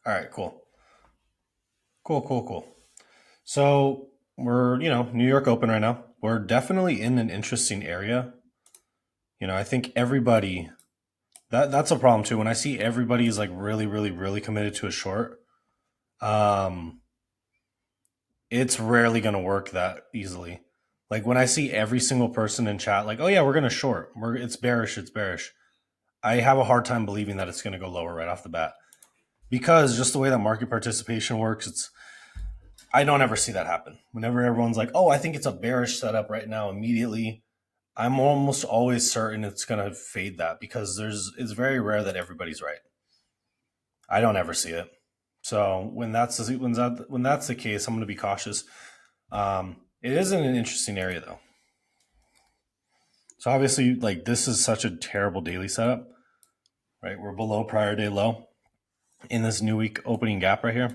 All right, cool. Cool. So we're, New York Open right now. We're definitely in an interesting area. I think everybody that's a problem too. When I see everybody is like really committed to a short, um, it's rarely gonna work that easily. Like when I see every single person in chat, like, oh yeah, we're gonna short. It's bearish. I have a hard time believing that it's gonna go lower right off the bat. Because just the way that market participation works, I don't ever see that happen. Whenever everyone's like, "Oh, I think it's a bearish setup right now," immediately, I'm almost always certain it's gonna fade that because it's very rare that everybody's right. I don't ever see it. So when that's the case, I'm gonna be cautious. It is in an interesting area though. So obviously, like this is such a terrible daily setup, right? We're below prior day low in this new week opening gap right here.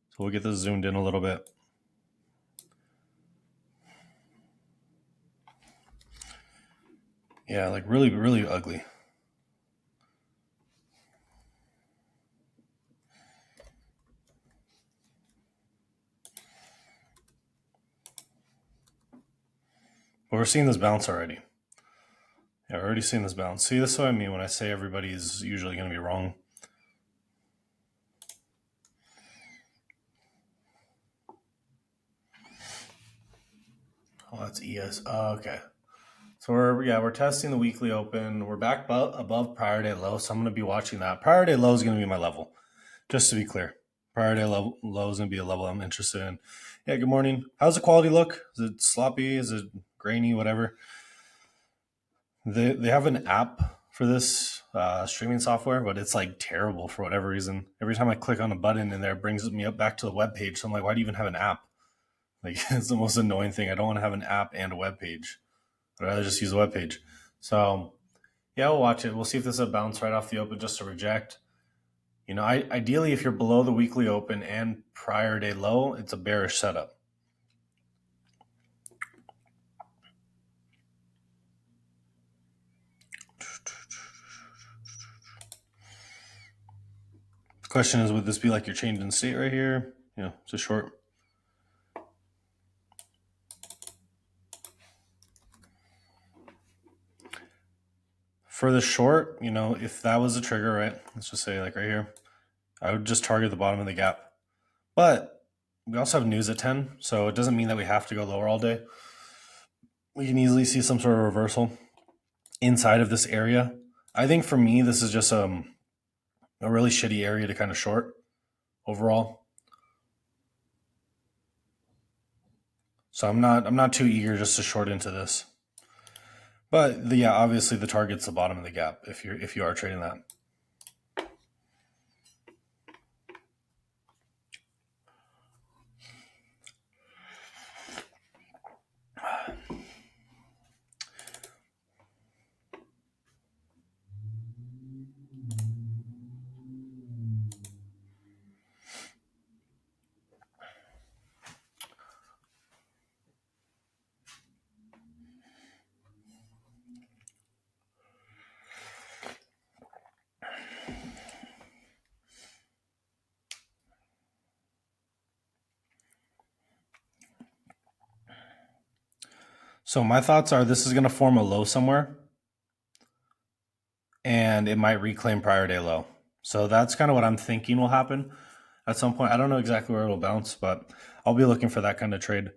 So we'll get this zoomed in a little bit. Yeah, like really ugly. But we're seeing this bounce already. Yeah, we're already seeing this bounce. See, this is what I mean when I say everybody's usually going to be wrong. Oh, that's ES. Oh, okay. So we're testing the weekly open. We're back above prior day low, so I'm going to be watching that. Prior day low is going to be my level, just to be clear. Prior day low is going to be a level I'm interested in. Yeah, good morning. How's the quality look? Is it sloppy? Is it grainy? Whatever. They have an app for this streaming software, but it's like terrible for whatever reason. Every time I click on a button in there, it brings me up back to the web page. So I'm like, why do you even have an app? Like it's the most annoying thing. I don't want to have an app and a web page. I'd rather just use a web page. So yeah, we'll watch it. We'll see if this is a bounce right off the open just to reject. Ideally, if you're below the weekly open and prior day low, it's a bearish setup. The question is, would this be like your change in state right here? It's a short. For the short, if that was a trigger, right? Let's just say like right here, I would just target the bottom of the gap. But we also have news at 10, so it doesn't mean that we have to go lower all day. We can easily see some sort of reversal inside of this area. I think for me, this is just a really shitty area to kind of short overall. So I'm not too eager just to short into this. But yeah, obviously the target's the bottom of the gap if you are trading that. So my thoughts are this is going to form a low somewhere, and it might reclaim prior day low. So that's kind of what I'm thinking will happen at some point. I don't know exactly where it'll bounce, but I'll be looking for that kind of trade.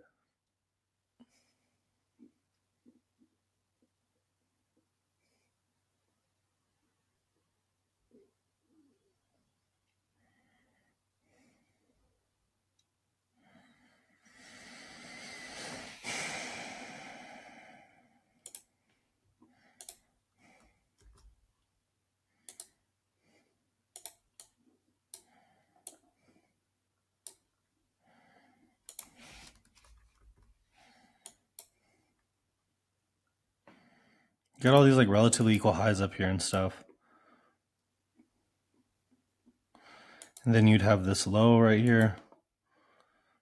Get all these like relatively equal highs up here and stuff. And then you'd have this low right here.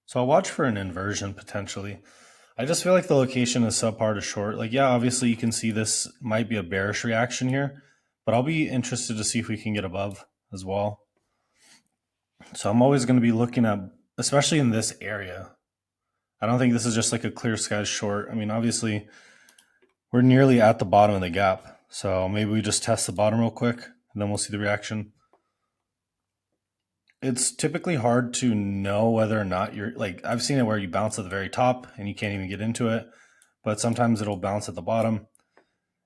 So I'll watch for an inversion potentially. I just feel like the location is subpar to short. Like, yeah, obviously you can see this might be a bearish reaction here, but I'll be interested to see if we can get above as well. So I'm always going to be looking at, especially in this area. I don't think this is just like a clear sky short. I mean, obviously, we're nearly at the bottom of the gap. So maybe we just test the bottom real quick and then we'll see the reaction. It's typically hard to know whether or not you're like, I've seen it where you bounce at the very top and you can't even get into it, but sometimes it'll bounce at the bottom.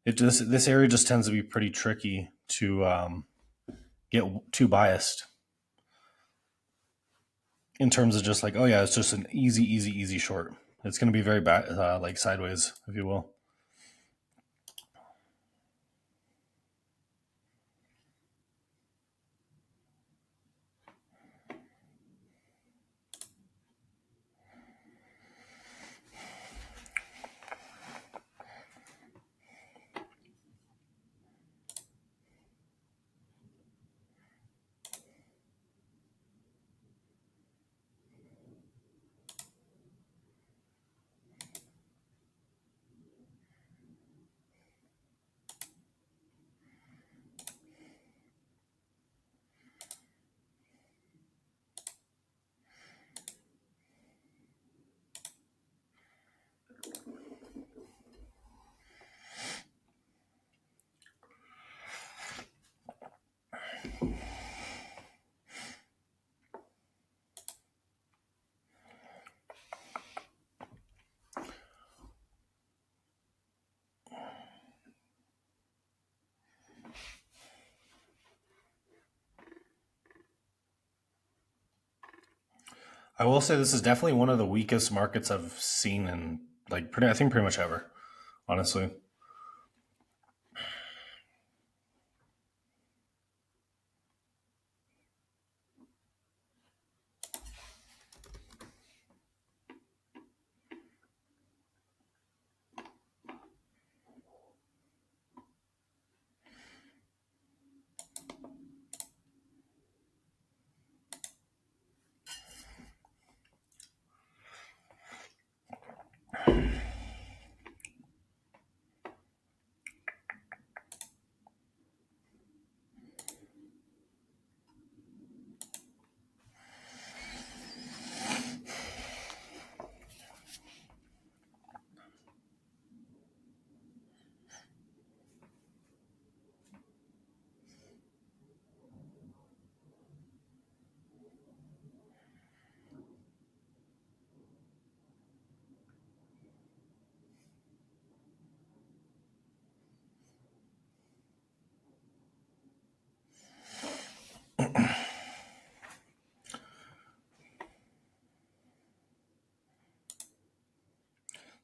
This area just tends to be pretty tricky to get too biased in terms of just like, oh yeah, it's just an easy short. It's going to be very bad, like sideways, if you will. I will say this is definitely one of the weakest markets I've seen in like I think pretty much ever, honestly.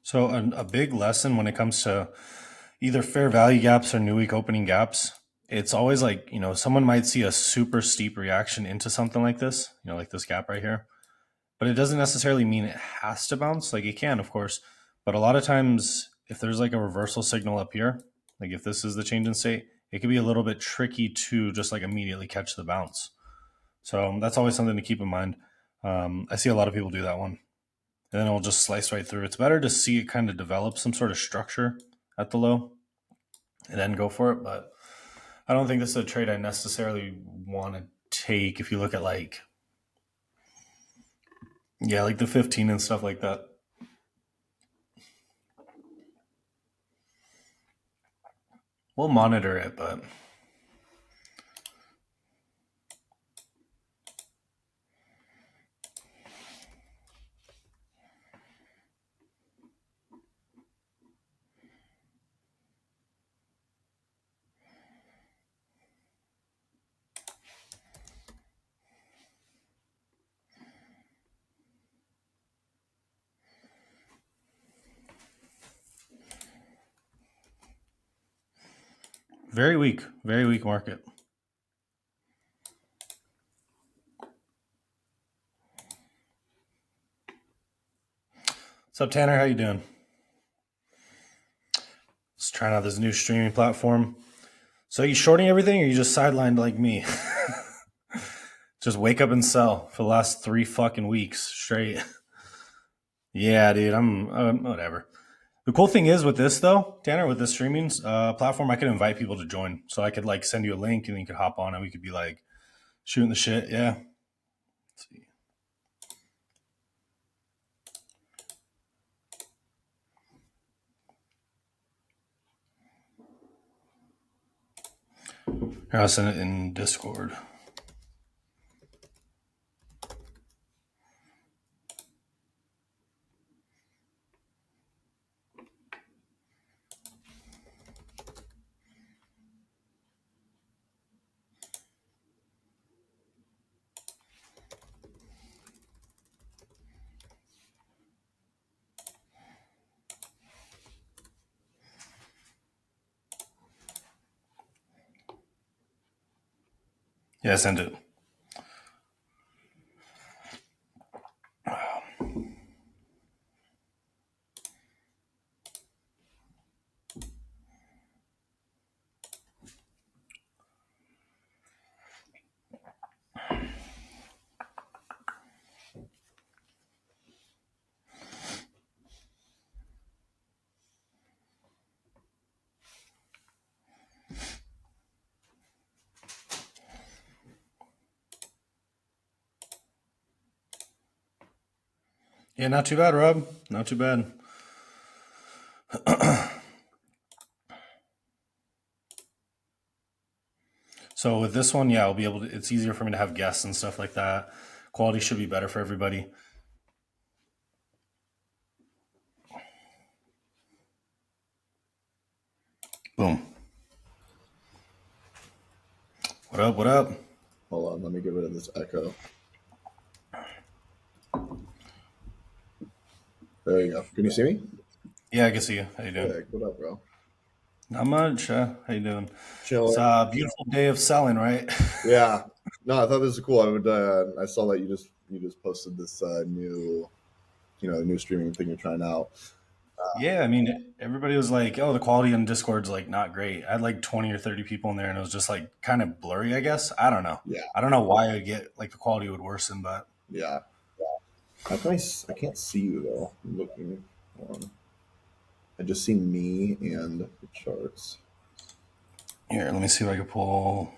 So a big lesson when it comes to either fair value gaps or new week opening gaps, it's always like, someone might see a super steep reaction into something like this, like this gap right here, but it doesn't necessarily mean it has to bounce. Like it can, of course, but a lot of times if there's like a reversal signal up here, like if this is the change in state, it can be a little bit tricky to just like immediately catch the bounce. So that's always something to keep in mind. I see a lot of people do that one, and then it'll just slice right through. It's better to see it kind of develop some sort of structure at the low and then go for it. But I don't think this is a trade I necessarily want to take if you look at like, yeah, like the 15 and stuff like that. We'll monitor it, but very weak market. What's up, Tanner? How you doing? Just trying out this new streaming platform. So you shorting everything, or you just sidelined like me? Just wake up and sell for the last 3 fucking weeks straight. Yeah, dude, I'm whatever. The cool thing is with this though, Tanner, with this streaming platform, I could invite people to join. So I could like send you a link and you could hop on and we could be like shooting the shit. Yeah. Let's see. Here, I'll send it in Discord. Yeah, send it. Yeah, not too bad, Rob. Not too bad. So with this one, yeah, I'll be able to. It's easier for me to have guests and stuff like that. Quality should be better for everybody. Boom. What up? What up? Hold on, let me get rid of this echo. There you go. Can you see me? Yeah, I can see you. How you doing? Hey, what up, bro? Not much. How you doing? It's Chilling. a beautiful day of selling, right? Yeah. No, I thought this was cool. I saw that you just posted this new streaming thing you're trying out. Yeah, I mean, everybody was like, "Oh, the quality on Discord's like not great." I had like 20 or 30 people in there, and it was just like kind of blurry. I guess I don't know. Yeah, I don't know why I get like the quality would worsen, but yeah. I can't see you though. I'm looking. Hold on. I just see me and the charts. here, let me see if I can pull.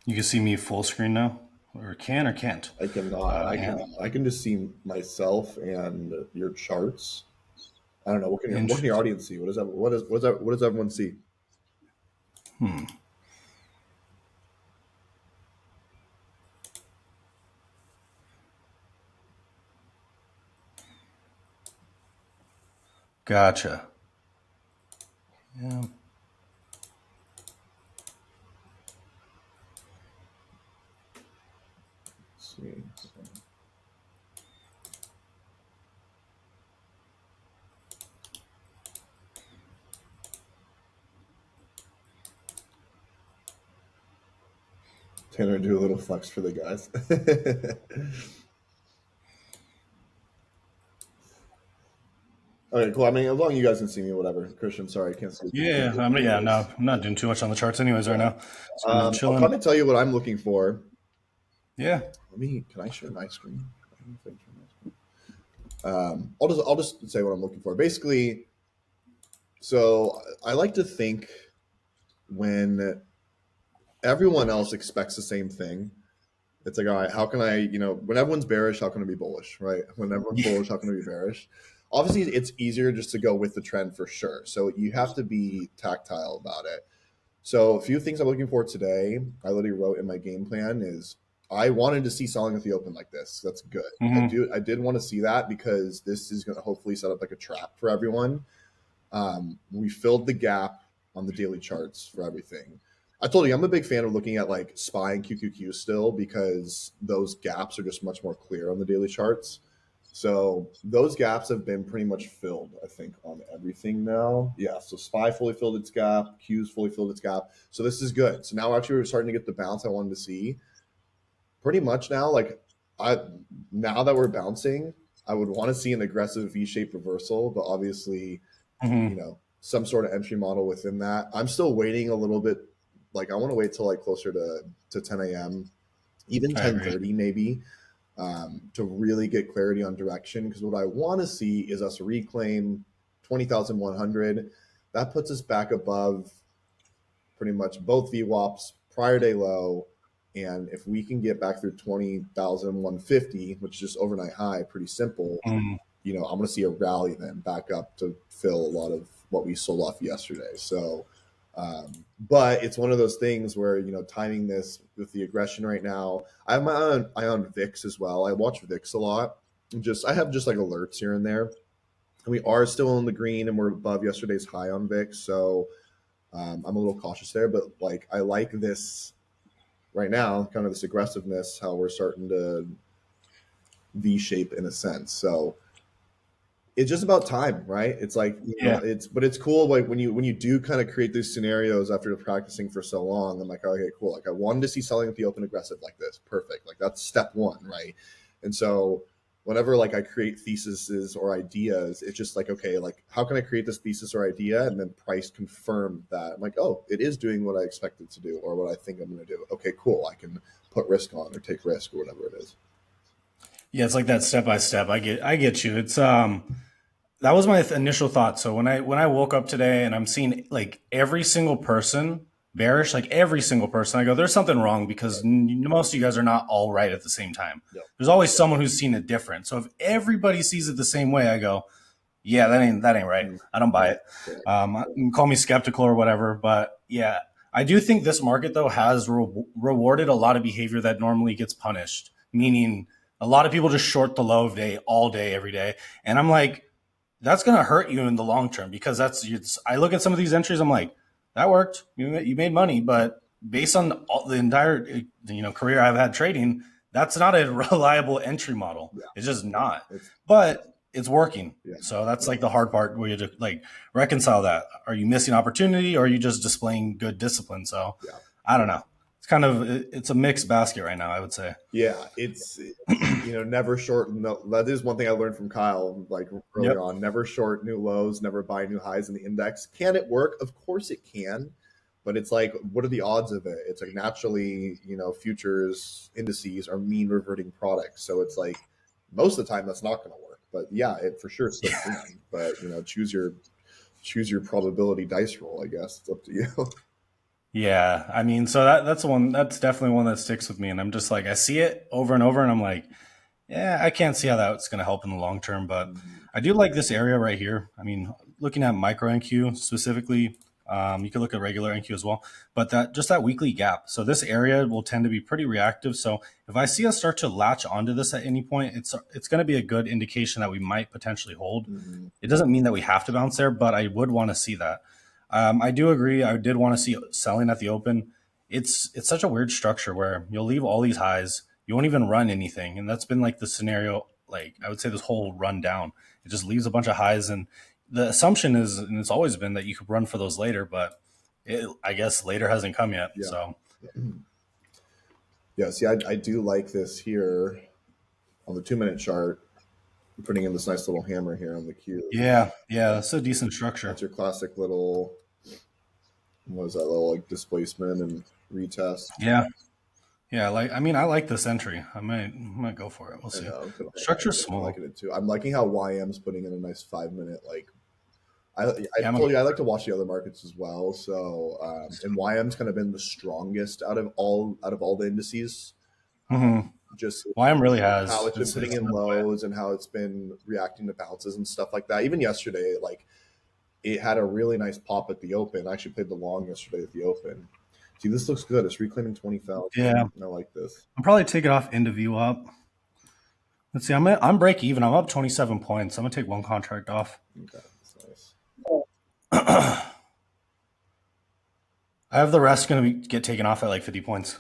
You can see me full screen now, or can or can't. I cannot. Yeah. I can just see myself and your charts. I don't know. What can your Interesting. audience see? What does everyone see? Hmm. Gotcha. Yeah. Let's see. Tanner, do a little flex for the guys. Okay, cool. I mean, as long as you guys can see me, whatever. Christian, sorry, I can't see Yeah. your Yeah. No, face. I'm not doing too much on the charts, anyways, right Yeah. now. So I'm just I'll kind chilling. of tell you what I'm looking for. Yeah. Can I share my screen? I don't know if I can share my screen. I'll just say what I'm looking for. Basically, so I like to think when everyone else expects the same thing, it's like, all right, how can I, when everyone's bearish, how can I be bullish, right? When everyone's bullish, how can I be bearish? Obviously, it's easier just to go with the trend for sure. So you have to be tactile about it. So a few things I'm looking for today, I literally wrote in my game plan is I wanted to see selling at the open like this. That's good. Hmm. I did want to see that because this is going to hopefully set up like a trap for everyone. We filled the gap on the daily charts for everything. I told you I'm a big fan of looking at like SPY and QQQ still because those gaps are just much more clear on the daily charts. So those gaps have been pretty much filled, I think, on everything now. Yeah, so SPY fully filled its gap, Q's fully filled its gap. So this is good. So now actually we're starting to get the bounce I wanted to see. Pretty much now, like I now that we're bouncing, I would want to see an aggressive V-shaped reversal, but obviously, Hmm. some sort of entry model within that. I'm still waiting a little bit. Like I want to wait till like closer to 10 a.m., even I agree. 10:30 maybe, to really get clarity on direction. Because what I want to see is us reclaim 20,100. That puts us back above pretty much both VWAPs, prior day low. And if we can get back through 20,150, which is just overnight high, pretty simple, Mm. I'm going to see a rally then back up to fill a lot of what we sold off yesterday. So, but it's one of those things where, timing this with the aggression right now, I have my eye on VIX as well. I watch VIX a lot. I have just like alerts here and there. And we are still in the green and we're above yesterday's high on VIX. So, I'm a little cautious there, but like I like this right now, kind of this aggressiveness, how we're starting to V shape in a sense. So it's just about time, right? It's like Yeah. but it's cool. Like when you do kind of create these scenarios after practicing for so long, I'm like, okay, cool. Like I wanted to see selling at the open aggressive like this, perfect. Like that's step one, right? And so whenever like I create theses or ideas, it's just like, okay, like how can I create this thesis or idea and then price confirm that? I'm like, oh, it is doing what I expect it to do or what I think I'm going to do. Okay, cool. I can put risk on or take risk or whatever it is. Yeah, it's like that step by step. I get you. It's that was my initial thought. So when I woke up today and I'm seeing like every single person bearish, like every single person, I go, there's something wrong because most of you guys are not all right at the same time. Yep. There's always someone who's seen it different. So if everybody sees it the same way, I go, yeah, that ain't right. Mm, I don't buy it. correct. Call me skeptical or whatever, but yeah, I do think this market though has rewarded a lot of behavior that normally gets punished. Meaning, a lot of people just short the low of day all day every day, and I'm like, that's going to hurt you in the long term because I look at some of these entries, I'm like, that worked. You made money, but based on the entire career I've had trading, that's not a reliable entry model. Yeah. It's just not. It's But it's working. yeah. So that's like the hard part where you just like reconcile that. Are you missing opportunity or are you just displaying good discipline? So Yeah. I don't know. It's a mixed basket right now, I would say. Yeah, it's never short. No, that is one thing I learned from Kyle, like early Yep. on. Never short new lows, never buy new highs in the index. Can it work? Of course it can, but it's like, what are the odds of it? It's like naturally, futures indices are mean reverting products, so it's like most of the time that's not going to work. But yeah, it for sure still can. But choose your probability dice roll. I guess it's up to you. Yeah, I mean, so that's the one. That's definitely one that sticks with me, and I'm just like, I see it over and over, and I'm like, yeah, I can't see how that's going to help in the long term, but Mhm. I do like this area right here. I mean, looking at micro NQ specifically, you can look at regular NQ as well, but that weekly gap. So this area will tend to be pretty reactive. So if I see us start to latch onto this at any point, it's going to be a good indication that we might potentially hold. Mhm. It doesn't mean that we have to bounce there, but I would want to see that. I do agree. I did want to see selling at the open. It's such a weird structure where you'll leave all these highs, you won't even run anything, and that's been like the scenario. Like I would say, this whole run down, it just leaves a bunch of highs, and the assumption is, and it's always been that you could run for those later, but I guess later hasn't come yet. Yeah. So Yeah. See, I do like this here on the 2 minute chart. Putting in this nice little hammer here on the cube. yeah, yeah, that's a decent structure. That's your classic little, what is that, little like displacement and retest. Yeah, yeah. I like this entry. I might go for it. We'll I see. know. Structure's I'm small. liking it too. I'm liking how YM's putting in a nice 5 minute like. I Yeah, told you I like to watch the other markets as well. So and YM's kind of been the strongest out of all the indices. mm-hmm. Just YM really how has. it's been putting It's in led the way. lows and how it's been reacting to bounces and stuff like that. Even yesterday, like it had a really nice pop at the open. I actually played the long yesterday at the open. See, this looks good. It's reclaiming 20,000. Yeah, I like this. I'm probably take it off into view up. Let's see. I'm break even. I'm up 27 points. I'm gonna take one contract off. Okay, that's nice. I have the rest going to get taken off at like 50 points.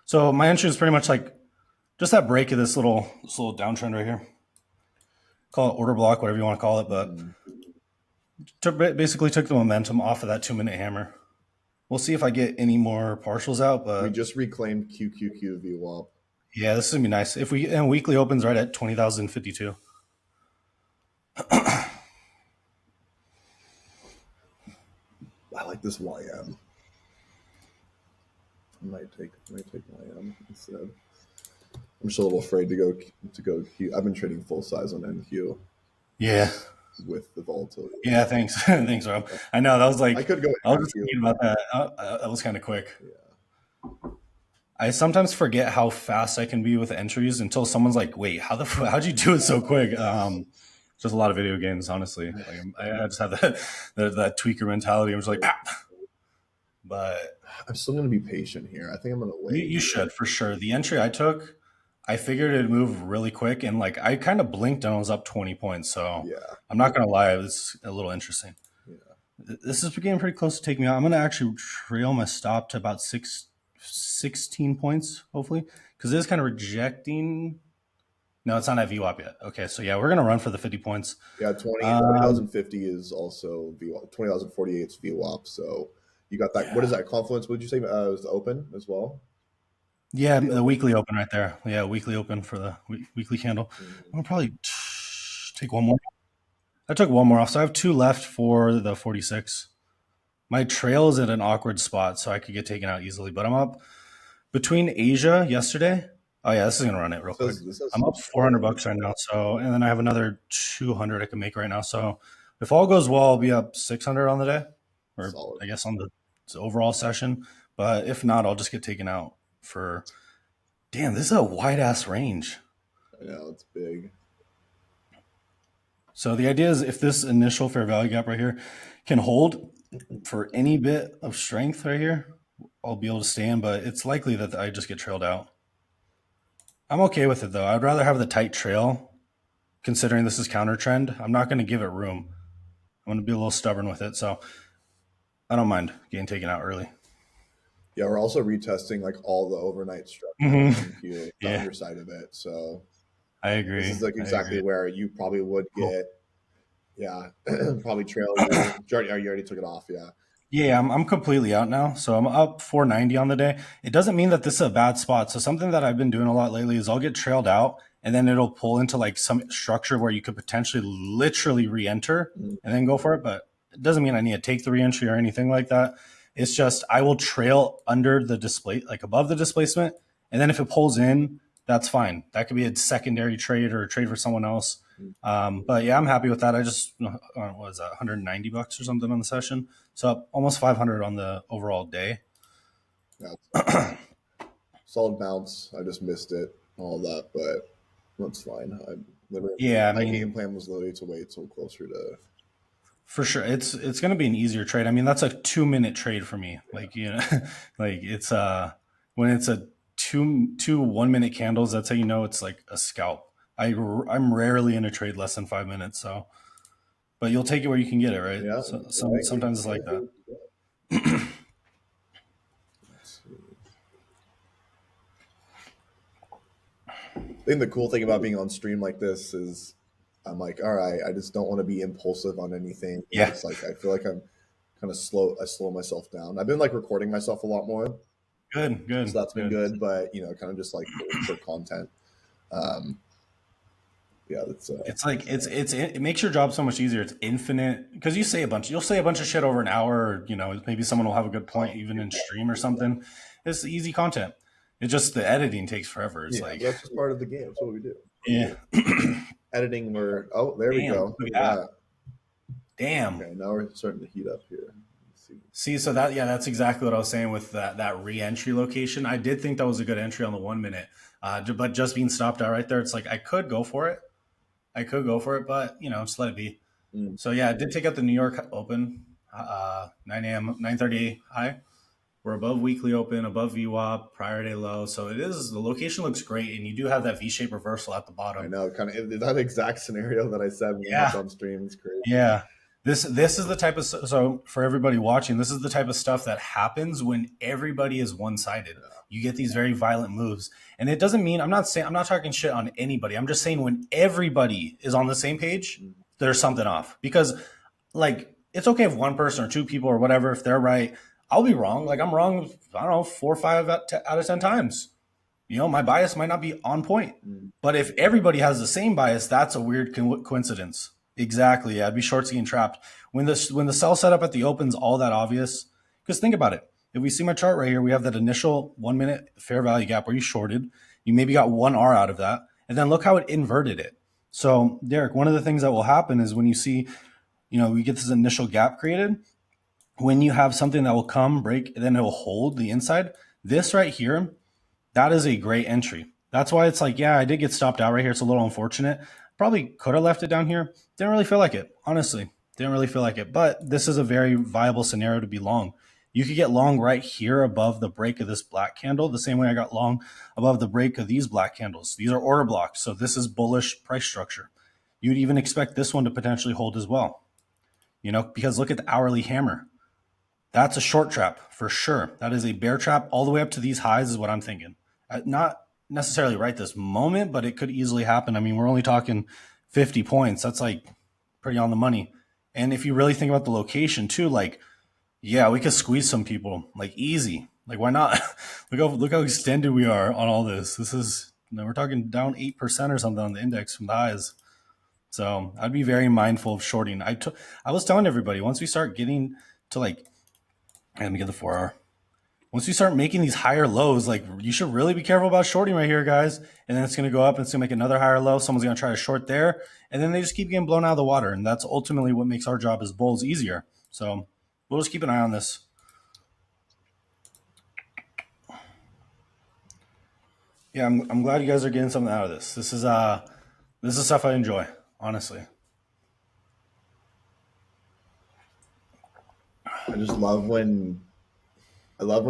So my entry is pretty much like just that break of this little downtrend right here. Call it order block, whatever you want to call it, but Mhm. basically took the momentum off of that 2 minute hammer. We'll see if I get any more partials out, We but just reclaimed QQQ VWAP. Yeah, this is gonna be nice. If we and weekly opens right at 20,052. I like this YM. I might take YM instead. I'm just a little afraid to go Q. I've been trading full size on NQ Yeah, with the volatility. yeah. Thanks, thanks, Rob. I know that was I like could go I was half just Q. thinking about that. That was kind of quick. Yeah. I sometimes forget how fast I can be with entries until someone's like, "Wait, how'd you do it so quick?" Just a lot of video games, honestly. Like I just have that tweaker mentality. I'm just like, "Pow." But I'm still going to be patient here. I think I'm going to wait. you should for sure. The entry I took, I figured it'd move really quick, and like I kind of blinked and I was up 20 points. So Yeah. I'm not gonna lie, it's a little interesting. Yeah. This is getting pretty close to taking me out. I'm gonna actually trail my stop to about 16 points, hopefully, because it is kind of rejecting. No, it's not at VWAP yet. Okay, so yeah, we're gonna run for the 50 points. Yeah. 20,050 Um, is also VWAP. 20,048 is VWAP. So you got that. What is yeah, that? Confluence? Would you say was open as well? yeah, The the open. weekly open right there. Yeah, weekly open for the weekly candle. Mhm. I'll probably take one more. I took one more off, so I have two left for the 46. My trail is at an awkward spot, so I could get taken out easily. But I'm up between Asia yesterday. Oh yeah, this is gonna run it real quick. This says I'm up 400 bucks right now. So, and then I have another 200 I can make right now. So, if all goes well, I'll be up 600 on the day, or solid. I guess on the overall session. But if not, I'll just get taken out for. Damn, this is a wide ass range. I know it's big. So the idea is if this initial fair value gap right here can hold for any bit of strength right here, I'll be able to stand, but it's likely that I just get trailed out. I'm okay with it though. I'd rather have the tight trail considering this is counter trend. I'm not going to give it room. I'm going to be a little stubborn with it. So I don't mind getting taken out early. Yeah, we're also retesting like all the overnight structure on Mm-hmm. NQ, the Yeah, underside of it. So I this agree. is like I exactly agree. where you probably would Cool. get, yeah, probably trail you. You already took it off, yeah. Yeah, I'm completely out now. So I'm up 490 on the day. It doesn't mean that this is a bad spot. So something that I've been doing a lot lately is I'll get trailed out and then it'll pull into like some structure where you could potentially literally re-enter Mm, and then go for it. But it doesn't mean I need to take the re-entry or anything like that. It's just I will trail under the display, like above the displacement. And then if it pulls in, that's fine. That could be a secondary trade or a trade for someone else. mm. But yeah, I'm happy with that. I just, what was that, 190 bucks or something on the session. So up almost 500 on the overall day. Yeah, solid bounce. I just missed it, all that, but that's fine. Yeah, I My game mean, plan was literally to wait till closer to, for sure, it's going to be an easier trade. I mean, that's a 2 minute trade for me. Like like it's when it's a two 1 minute candles, that's how you know it's like a scalp. I'm rarely in a trade less than 5 minutes. So, but you'll take it where you can get it, right? yeah, So I agree. sometimes it's I like agree. that. Let's see. I think the cool thing about being on stream like this is I'm like, all right, I just don't want to be impulsive on anything. Yeah, It's like I feel like I'm kind of slow. I slow myself down. I've been like recording myself a lot more, good, so good, that's been good. good. But kind of just like for content. Um, yeah, that's It's like it makes your job so much easier. It's infinite because you'll say a bunch of shit over an hour. Or, maybe someone will have a good point even in stream or something. It's easy content. It just the editing takes forever. It's yeah, like that's just part of the game. That's what we do. yeah, Editing. There we damn, go. look Look at at that, that. damn. Okay, now we're starting to heat up here. Let's see. See, so that's exactly what I was saying with that re-entry location. I did think that was a good entry on the 1 minute, but just being stopped out right there, it's like I could go for it. I could go for it, but just let it be. Mm. So yeah, I did take out the New York Open, 9 a.m. 9:30 high. We're above weekly open, above VWAP, prior day low. So the location looks great, and you do have that V-shaped reversal at the I bottom. know, kind of that exact scenario that I said when we Yeah, hopped on stream. It's crazy. yeah. This is the type of so for everybody watching, this is the type of stuff that happens when everybody is one-sided. You get these very violent moves, and it doesn't mean I'm not talking shit on anybody. I'm just saying when everybody is on the same page, Mm. there's something off because like it's okay if one person or two people or whatever if they're right. I'll be wrong. Like I'm wrong. I don't know 4 or 5 out of 10 times. My bias might not be on point. Mm. But if everybody has the same bias, that's a weird coincidence. Exactly. Yeah, I'd be short getting trapped. When the sell setup at the open's all that obvious, because think about it. If we see my chart right here, we have that initial 1 minute fair value gap where you shorted. You maybe got one R out of that. And then look how it inverted it. So, Derek, one of the things that will happen is when you see, we get this initial gap created, when you have something that will come, break, and then it will hold the inside. This right here, that is a great entry. That's why it's like, yeah, I did get stopped out right here. It's a little unfortunate. Probably could have left it down here. Didn't really feel like it, honestly. Didn't really feel like it. But this is a very viable scenario to be long. You could get long right here above the break of this black candle, the same way I got long above the break of these black candles. These are order blocks, so this is bullish price structure. You'd even expect this one to potentially hold as well, because look at the hourly hammer. That's a short trap for sure. That is a bear trap all the way up to these highs, is what I'm thinking. Not necessarily right this moment, but it could easily happen. I mean, we're only talking 50 points. That's like pretty on the money. And if you really think about the location too, like, yeah, we could squeeze some people like easy. Like, why not? look how extended we are on all this. This is, we're talking down 8% or something on the index from the highs. So I'd be very mindful of shorting. I was telling everybody, once we start getting to like, let me get the 4 hour. Once you start making these higher lows, like, you should really be careful about shorting right here, guys. And then it's going to go up and it's going to make another higher low. Someone's going to try to short there. And then they just keep getting blown out of the water. And that's ultimately what makes our job as bulls easier. So we'll just keep an eye on this. Yeah, I'm glad you guys are getting something out of this. This is stuff I enjoy, honestly. I just love when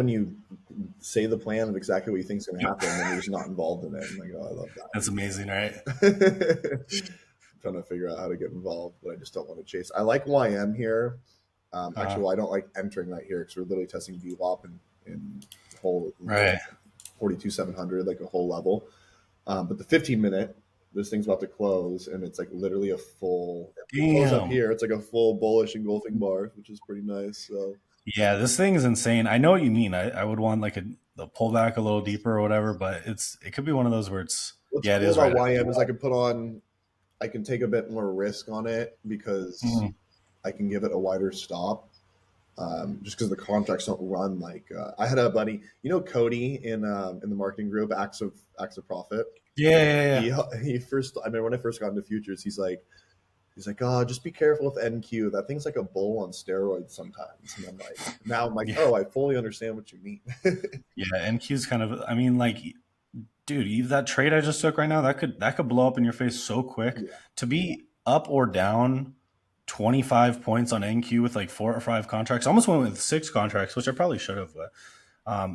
you say the plan of exactly what you think is going to Yep. happen, and then you're just not involved in it. I'm like, oh, I love That's amazing, right? that. Trying to figure out how to get involved, but I just don't want to chase. I like YM here. Actually, Uh, well, I don't like entering right here because we're literally testing VWAP in whole right. 42,700, like a whole level. But the 15 minute, this thing's about to close, and it's like literally a full. If we close up Damn. here, it's like a full bullish engulfing bar, which is pretty nice. So Yeah, this thing is insane. I know what you mean. I would want like the pullback a little deeper or whatever, but it could be one of those where it's, what's yeah, it cool is about right. YM is I can take a bit more risk on it because Mm, I can give it a wider stop. Just because the contracts don't run like I had a buddy, Cody in the marketing group, Acts of Profit. yeah, yeah, He yeah. he first I remember when I first got into futures, he's like, oh, just be careful with NQ. That thing's like a bull on steroids sometimes. And now I'm like, Yeah, oh, I fully understand what you mean. yeah. NQ's kind of. I mean, like, dude, that trade I just took right now, that could blow up in your face so quick. Yeah. To be up or down 25 points on NQ with like 4 or 5 contracts, I almost went with 6 contracts, which I probably should have. But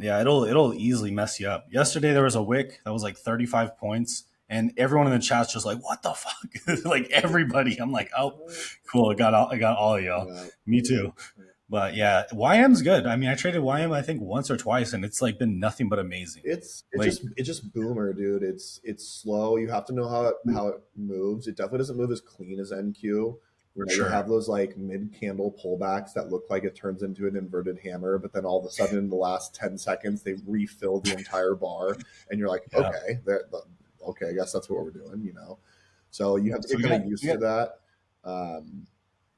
yeah, it'll easily mess you up. Yesterday there was a wick that was like 35 points, and everyone in the chat's just like, "What the fuck?" Like everybody. I'm like, "Oh, cool. I got all of y'all. Yeah. Me too." But yeah, YM's good. I mean, I traded YM I think once or twice, and it's like been nothing but amazing. Like, It's just boomer, dude. It's slow. You have to know how it moves. It definitely doesn't move as clean as NQ. for You'll sure. have those like mid candle pullbacks that look like it turns into an inverted hammer, but then all of a sudden in the last 10 seconds they refill the entire bar, and you're like, Yeah. okay, I guess that's what we're doing. So you have to So get kind of used to that.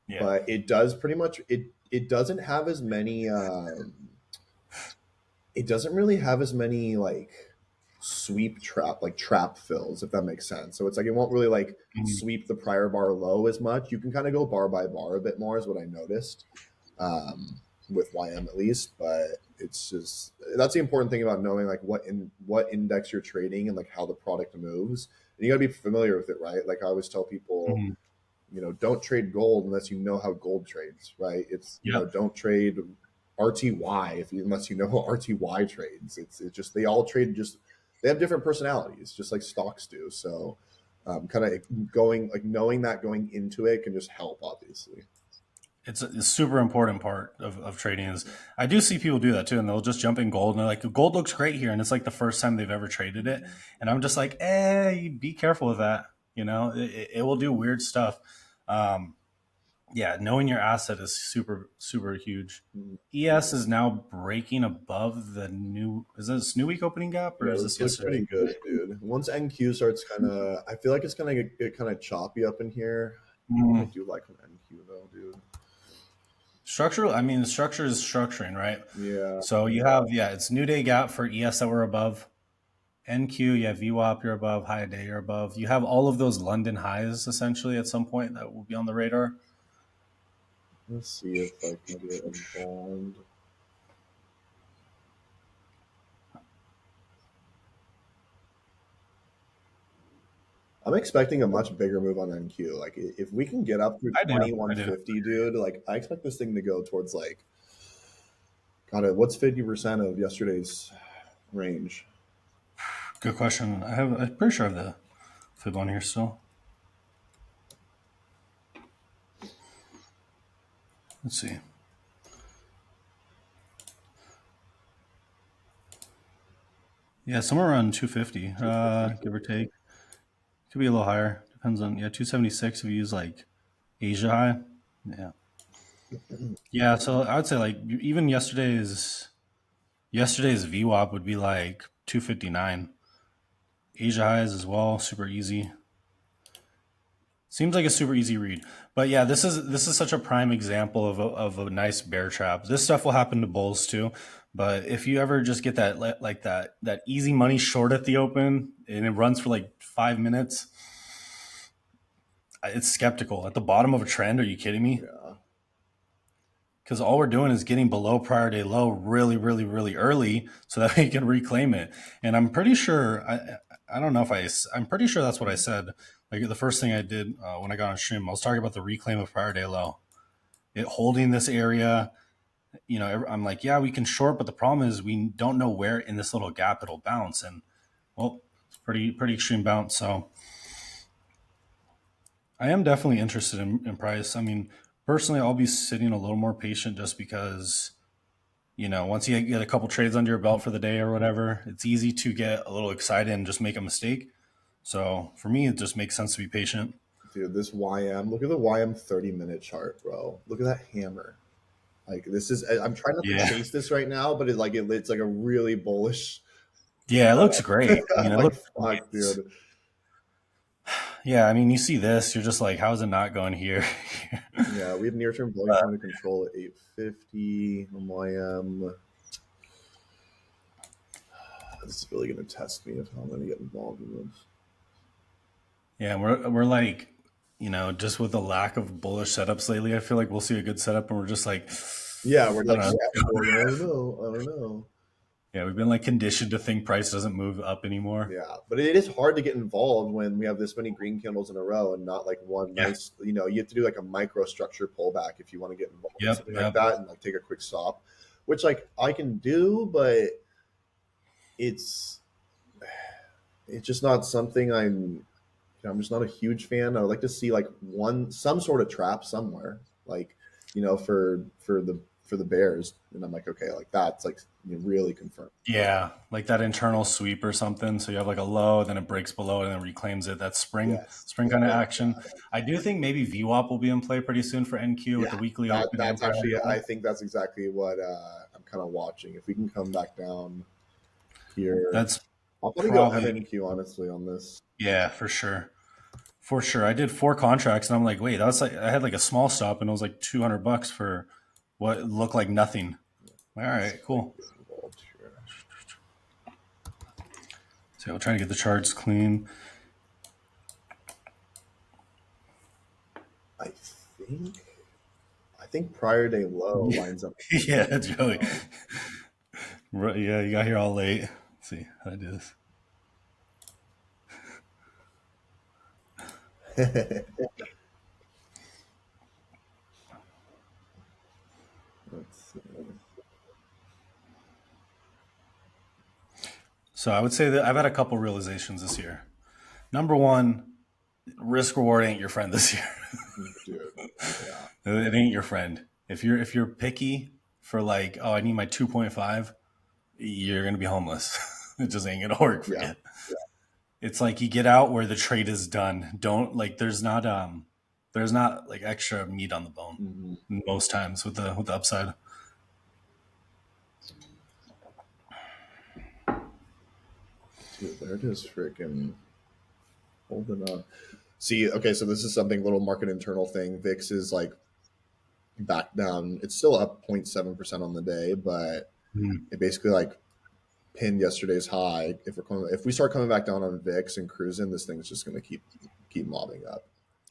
yeah. But it does pretty much it doesn't have as many it doesn't really have as many like trap fills, if that makes sense. So it's like it won't really like Mhm. sweep the prior bar low as much. You can kind of go bar by bar a bit more, is what I noticed, with YM at least. But it's just that's the important thing about knowing like what index you're trading and like how the product moves. And you got to be familiar with it, right? Like I always tell people, Mhm. don't trade gold unless you know how gold trades, right? It's Yep. don't trade RTY unless you know how RTY trades. It's just they all trade just they have different personalities, just like stocks do. So, kind of going like knowing that going into it can just help, obviously. It's a super important part of trading is I do see people do that too, and they'll just jump in gold and they're like, gold looks great here, and it's like the first time they've ever traded it, and I'm just like, be careful with that. It will do weird stuff. Um, yeah, knowing your asset is super, super huge. Mm. ES is now breaking above the new. Is this new week opening gap or Yeah, is this this looks yesterday? pretty good, dude. Once NQ starts kind of, I feel like it's gonna get kind of choppy up in here. I Mm. do like an NQ though, dude. Structural. I mean, the structure is structuring, right? Yeah, So you have, yeah, it's new day gap for ES that we're above. NQ, you have VWAP, you're above. High day, you're above. You have all of those London highs essentially at some point that will be on the radar. let's see if I can get involved. I'm expecting a much bigger move on NQ. Like if we can get up to I do. I do. 2150, dude, like I expect this thing to go towards like God, what's 50% of yesterday's range? Good question. I'm pretty sure I have the fib on here still. Let's see. Yeah, somewhere around 250, 250. give or take. Could be a little higher. Depends on, yeah, 276 if you use like Asia high. Yeah. Yeah, so I would say like even yesterday's VWAP would be like 259. Asia highs as well, super easy. Seems like a super easy read. But yeah, this is such a prime example of a nice bear trap. This stuff will happen to bulls too. But if you ever just get that like that easy money short at the open and it runs for like 5 minutes, it's skeptical. At the bottom of a trend, are you kidding me? Yeah, Because all we're doing is getting below prior day low really, really, really early so that we can reclaim it. And I'm pretty sure I don't know if I'm pretty sure that's what I said. Like the first thing I did when I got on stream, I was talking about the reclaim of prior day low. It holding this area, I'm like, yeah, we can short, but the problem is we don't know where in this little gap it'll bounce. And well, it's pretty extreme bounce. So I am definitely interested in price. I mean, personally, I'll be sitting a little more patient just because once you get a couple trades under your belt for the day or whatever, it's easy to get a little excited and just make a mistake. So for me, it just makes sense to be patient. dude, this YM. Look at the YM 30-minute chart, bro. Look at that hammer. Like this is. I'm trying not to Yeah. chase this right now, but it's like a really bullish. Yeah, it looks great. I mean, I'm it like, looks fuck, nice. dude. Yeah, I mean, you see this, you're just like, how is it not going here? Yeah, we have near-term volume point of control at 850 on YM. This is really going to test me if I'm going to get involved in this. Yeah, we're like, just with the lack of bullish setups lately, I feel like we'll see a good setup and we're just like, Yeah, we're I like don't know. skeptical. I don't know. I don't know. Yeah, we've been like conditioned to think price doesn't move up anymore. Yeah, but it is hard to get involved when we have this many green candles in a row and not like one Yeah. nice. You have to do like a microstructure pullback if you want to get involved in Yep. something like Yep. that and like take a quick stop, which like I can do, but it's it's just not something I'm just not a huge fan. I would like to see like some sort of trap somewhere, like for the Bears, and I'm like, okay, like that's like really confirmed. Yeah, like that internal sweep or something. So you have like a low, then it breaks below and then reclaims it. That Yes, spring kind of yeah, action. I do think maybe VWAP will be in play pretty soon for NQ with yeah. the weekly That open and that's Friday actually I low. think that's exactly what I'm kind of watching. If we can come back down here, That's I'll probably go probably MNQ honestly on this. yeah, for sure. For sure. I did 4 contracts and I'm like, wait, that was like I had like a small stop and it was like $200 for what looked like nothing. All Let's see right, if I can cool. get involved here. So I'll try to get the charts clean. I think I think prior day low lines up. Yeah, Joey. Right, yeah, you got here all late. Let's see how to do this. Let's see. So I would say that I've had a couple realizations this year. Number one, risk reward ain't your friend this year. Dude, yeah, It ain't your friend. If you're picky for like, oh, I need my 2.5, you're gonna be homeless. It just ain't gonna work for yeah, you. It's like you get out where the trade is done. Don't like there's not there's not like extra meat on the bone Mm-hmm. most times with the upside. Dude, there it is, freaking holding up. See, okay, so this is something little market internal thing. VIX is like back down. It's still up 0.7% on the day, but Mm. it basically like pinned yesterday's high. If we start coming back down on VIX and cruising, this thing's just going to keep mobbing up.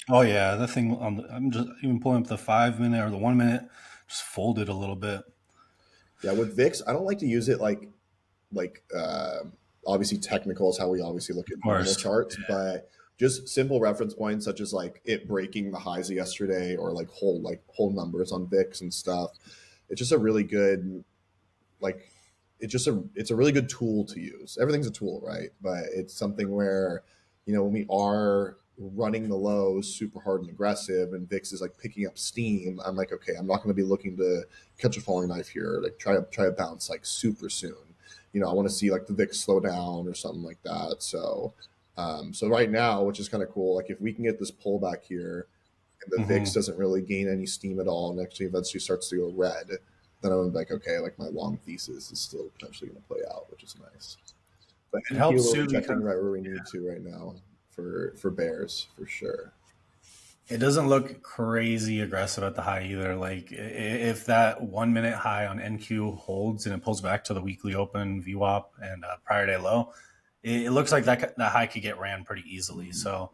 Oh yeah, the thing on I'm just even pulling up the 5 minute or the 1 minute, just folded a little bit. Yeah, with VIX, I don't like to use it like obviously technical is how we obviously look Of at normal course. charts, but just simple reference points such as like it breaking the highs of yesterday or like whole numbers on VIX and stuff. It's just a really good like it's a really good tool to use. Everything's a tool, right? But it's something where, when we are running the lows super hard and aggressive and VIX is like picking up steam, I'm like, okay, I'm not going to be looking to catch a falling knife here, like try to bounce like super soon. I want to see like the VIX slow down or something like that. So right now, which is kind of cool, like if we can get this pullback here and the VIX Hmm. doesn't really gain any steam at all and actually eventually starts to go red, then I'm like, okay, like my long thesis is still potentially going to play out, which is nice. But It NQ, helps we're too rejecting because right where we need to right now for bears for sure. it doesn't look crazy aggressive at the high either. Like if that 1 minute high on NQ holds and it pulls back to the weekly open VWAP and prior day low, it looks like that high could get ran pretty easily. Mm-hmm. So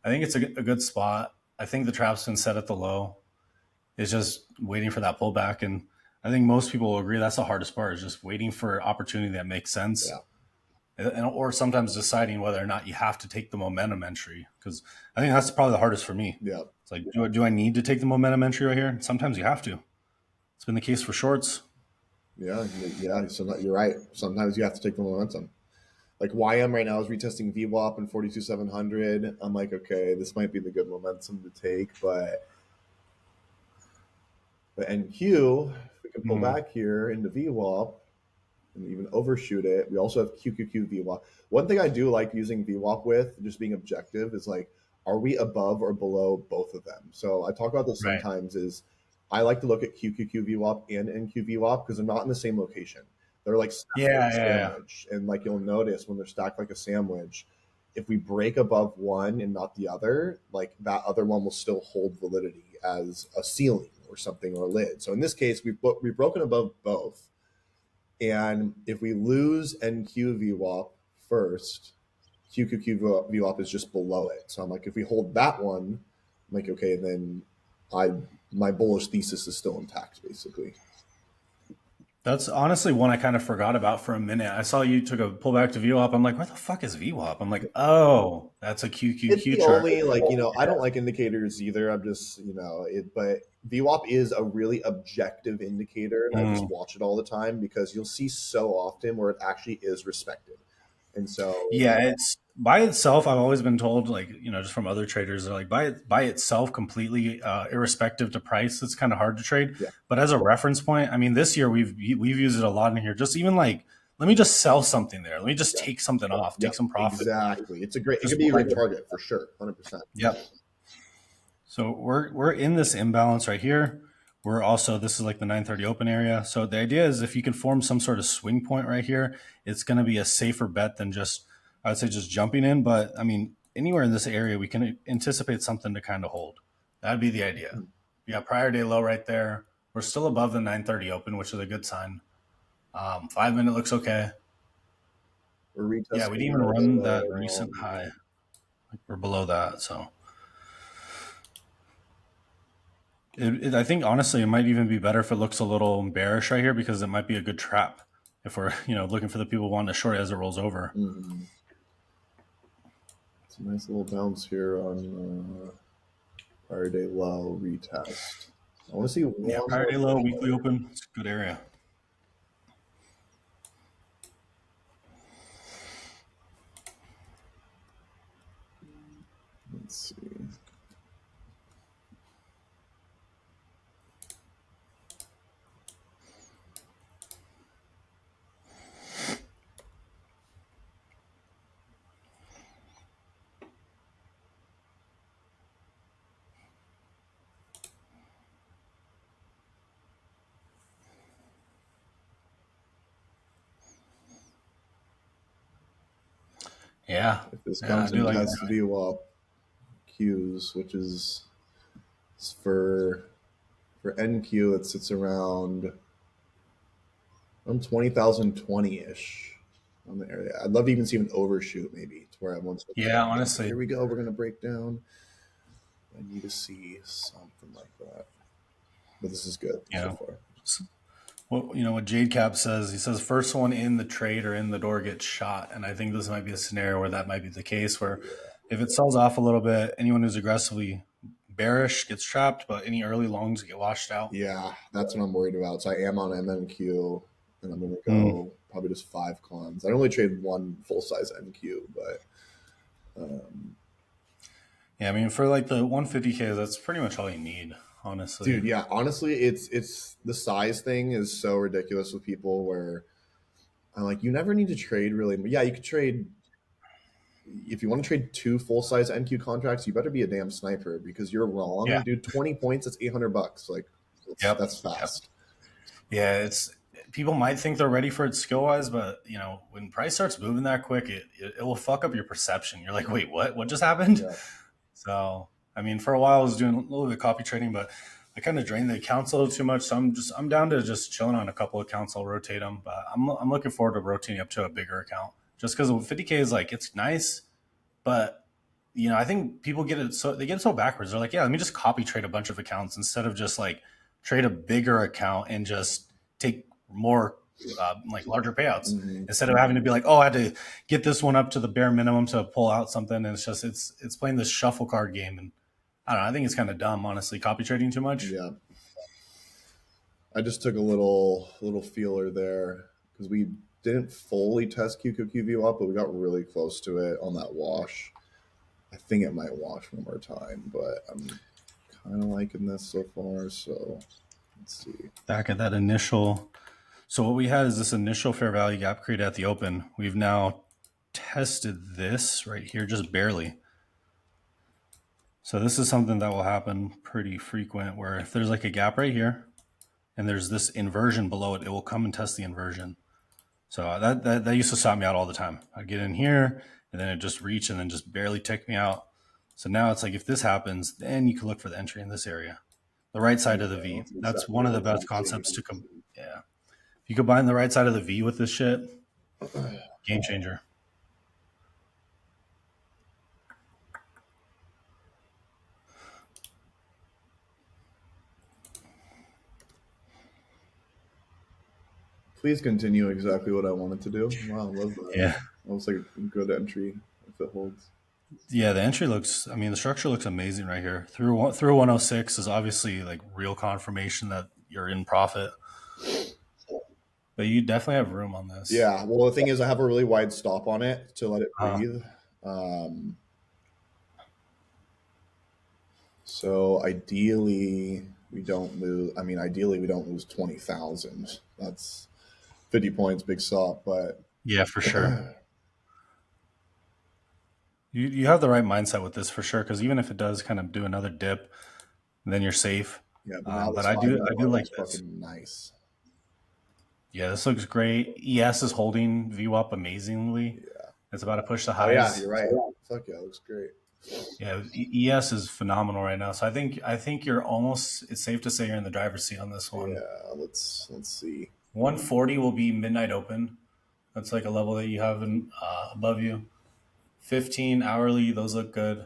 I think it's a good spot. I think the trap's been set at the low. It's just waiting for that pullback, and I think most people will agree that's the hardest part is just waiting for opportunity that makes sense, Yeah, or sometimes deciding whether or not you have to take the momentum entry. Because I think that's probably the hardest for me. yeah, It's like, do I need to take the momentum entry right here? Sometimes you have to. It's been the case for shorts. yeah. So you're right. Sometimes you have to take the momentum. Like YM right now is retesting VWAP and 42,700. I'm like, okay, this might be the good momentum to take, but NQ, if we can pull Mm, back here into VWAP and even overshoot it, we also have QQQ VWAP. One thing I do like using VWAP with, just being objective, is like, are we above or below both of them? So I talk about this right. sometimes. Is I like to look at QQQ VWAP and NQ VWAP because they're not in the same location. They're like stacked like Yeah, a yeah, yeah. sandwich, and like you'll notice when they're stacked like a sandwich, if we break above one and not the other, like that other one will still hold validity as a ceiling or something or a lid. So in this case, we've broken above both, and if we lose NQ VWAP first, QQQ VWAP is just below it. So I'm like, if we hold that one, I'm like, okay, then I my bullish thesis is still intact, basically. That's honestly one I kind of forgot about for a minute. I saw you took a pullback to VWAP. I'm like, what the fuck is VWAP? I'm like, oh, that's a It's QQQ the chart. only like I don't like indicators either. I'm just but VWAP is a really objective indicator, and I just Mm. watch it all the time because you'll see so often where it actually is respected, and so Yeah, it's by itself. I've always been told, like just from other traders, they're like by itself, completely irrespective to price. It's kind of hard to trade. yeah, But as a reference point, I mean, this year we've used it a lot in here. Just even like, let me just sell something there. Let me just yeah, take something off, yeah, take some profit. exactly. It Just could be a like, great target for sure, 100%. yep. So we're in this imbalance right here. We're also this is like the 930 open area. So the idea is if you can form some sort of swing point right here, it's going to be a safer bet than just I would say just jumping in. But I mean anywhere in this area we can anticipate something to kind of hold. That'd be the idea. Yeah, prior day low right there. We're still above the 930 open, which is a good sign. 5 minute looks okay. We're Yeah, we retesting didn't even prior day run low that right now. recent high. Like we're below that, so. I think honestly, it might even be better if it looks a little bearish right here because it might be a good trap if we're looking for the people wanting to short as it rolls over. Mm-hmm. It's a nice little bounce here on prior day low retest. I want to see Yeah, one prior more day low, push weekly lower. open, it's a good area. Let's see. Yeah. If this Yeah, I comes do in like test this. VWAP Qs, which is for NQ, it sits around 20,020 ish on the area. I'd love to even see an overshoot maybe to where everyone's like, Yeah, okay, honestly. here we go, we're gonna break down. I need to see something like that. But this is good You so know, far. what Jade Cap says. He says first one in the trade or in the door gets shot, and I think this might be a scenario where that might be the case. Where Yeah. if it sells off a little bit, anyone who's aggressively bearish gets trapped, but any early longs get washed out. Yeah, that's what I'm worried about. So I am on MMQ, and I'm going to Mm. go probably just 5 cons. I only trade one full size NQ, but Yeah, I mean for like the 150K, that's pretty much all you need, honestly. dude, yeah, honestly, it's the size thing is so ridiculous with people where I'm like, you never need to trade really. Yeah, you could trade if you want to trade two full size NQ contracts. You better be a damn sniper because you're wrong, Yeah. dude. 20 points, that's $800. Like, Yep. that's Yep. fast. Yeah, it's people might think they're ready for it skill wise, but when price starts moving that quick, it will fuck up your perception. You're like, wait, what? What just happened? Yeah, So, I mean, for a while I was doing a little bit of copy trading, but I kind of drained the accounts a little too much. So I'm down to just chilling on a couple of accounts. I'll rotate them, but I'm looking forward to rotating up to a bigger account just because 50K is like it's nice, but I think people get it so they get it so backwards. They're like, yeah, let me just copy trade a bunch of accounts instead of just like trade a bigger account and just take more like larger payouts hmm instead of having to be like, oh, I had to get this one up to the bare minimum to pull out something. And it's playing this shuffle card game, and I don't know. I think it's kind of dumb, honestly. Copy trading too much. yeah. I just took a little feeler there because we didn't fully test QQQV up, but we got really close to it on that wash. I think it might wash one more time, but I'm kind of liking this so far. So let's see. Back at that initial. So what we had is this initial fair value gap created at the open. We've now tested this right here just barely. So this is something that will happen pretty frequent where if there's like a gap right here and there's this inversion below it, it will come and test the inversion. So that used to stop me out all the time. I'd get in here and then it just reach and then just barely take me out. So now it's like if this happens, then you can look for the entry in this area, the right side of the Yeah, V. that's That's exactly one of the what best I'm concepts seeing. to come. Yeah, if you combine the right side of the V with this shit, game changer. Please continue exactly what I wanted to do. Wow, I love that. Yeah, That was like a good entry if it holds. yeah. The entry looks. I mean, the structure looks amazing right here. Through 106 is obviously like real confirmation that you're in profit, but you definitely have room on this. Yeah, well, the thing is, I have a really wide stop on it to let it Uh, breathe. Um, so ideally, we don't lose. I mean, ideally, we don't lose 20,000. That's 50 points, big stop. But yeah, for sure. yeah, You have the right mindset with this for sure because even if it does kind of do another dip, then you're safe. but now But this I five do minute like is this. fucking nice. Yeah, this looks great. ES is holding VWAP amazingly. Yeah. It's about to push the Oh yeah, highs. you're right. Fuck yeah, looks great. Yeah, ES is phenomenal right now. So I think you're almost. It's safe to say you're in the driver's seat on this one. Yeah, let's see. 140 will be midnight open. That's like a level that you have above you. 15 hourly, those look good.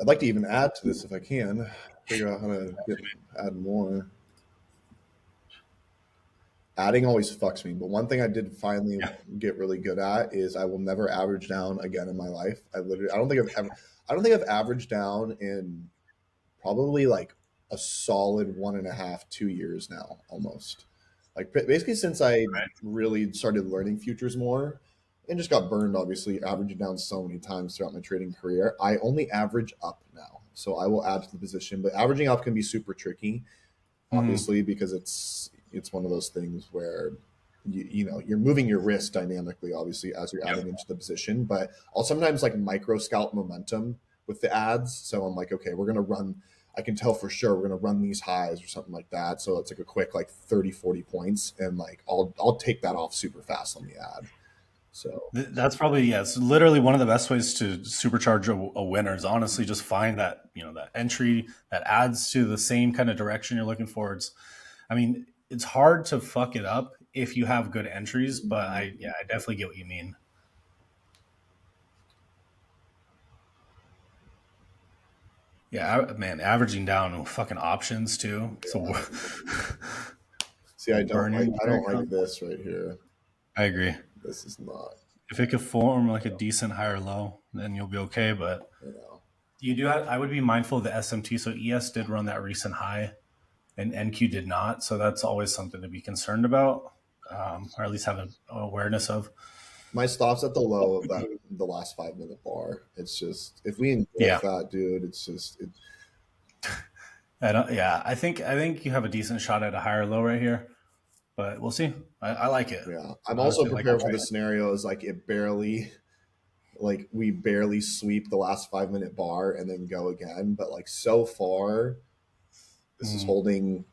I'd like to even add to this if I can. Figure out how to add more. Adding always fucks me, but one thing I did finally Yeah. get really good at is I will never average down again in my life. I don't think I've averaged down in probably like a solid 1.5, 2 years now, almost. Like basically since I Right. really started learning futures more and just got burned, obviously, averaging down so many times throughout my trading career. I only average up now. So I will add to the position, but averaging up can be super tricky, Mhm. obviously, because it's one of those things where you're moving your wrist dynamically, obviously, as you're Yep. adding into the position. But I'll sometimes like micro scout momentum with the ads. So I'm like, okay, we're gonna run. I can tell for sure we're going to run these highs or something like that. So it's like a quick like 30, 40 points. And like, I'll take that off super fast on the ad. So That's probably, yeah, it's literally one of the best ways to supercharge a winner is honestly just find that, that entry that adds to the same kind of direction you're looking for. I mean, it's hard to fuck it up if you have good entries, but I definitely get what you mean. Yeah, man, averaging down fucking options too. So yeah. See, burning I very don't like concept. this right here. I agree. This is not, If it could form like a decent high or low, then you'll be okay. But you know. you do have, I would be mindful of the SMT. So ES did run that recent high and NQ did not. So that's always something to be concerned about, or at least have an awareness of. My stop's at the low of that the last 5 minute bar. It's just if we engulf Yeah, that, dude, it's just I don't, yeah. I think you have a decent shot at a higher low right here, but we'll see. I like it. yeah. I'm also Honestly, like a prepared for high. the scenarios like it barely like we barely sweep the last 5 minute bar and then go again. But like so far, this is Mm. holding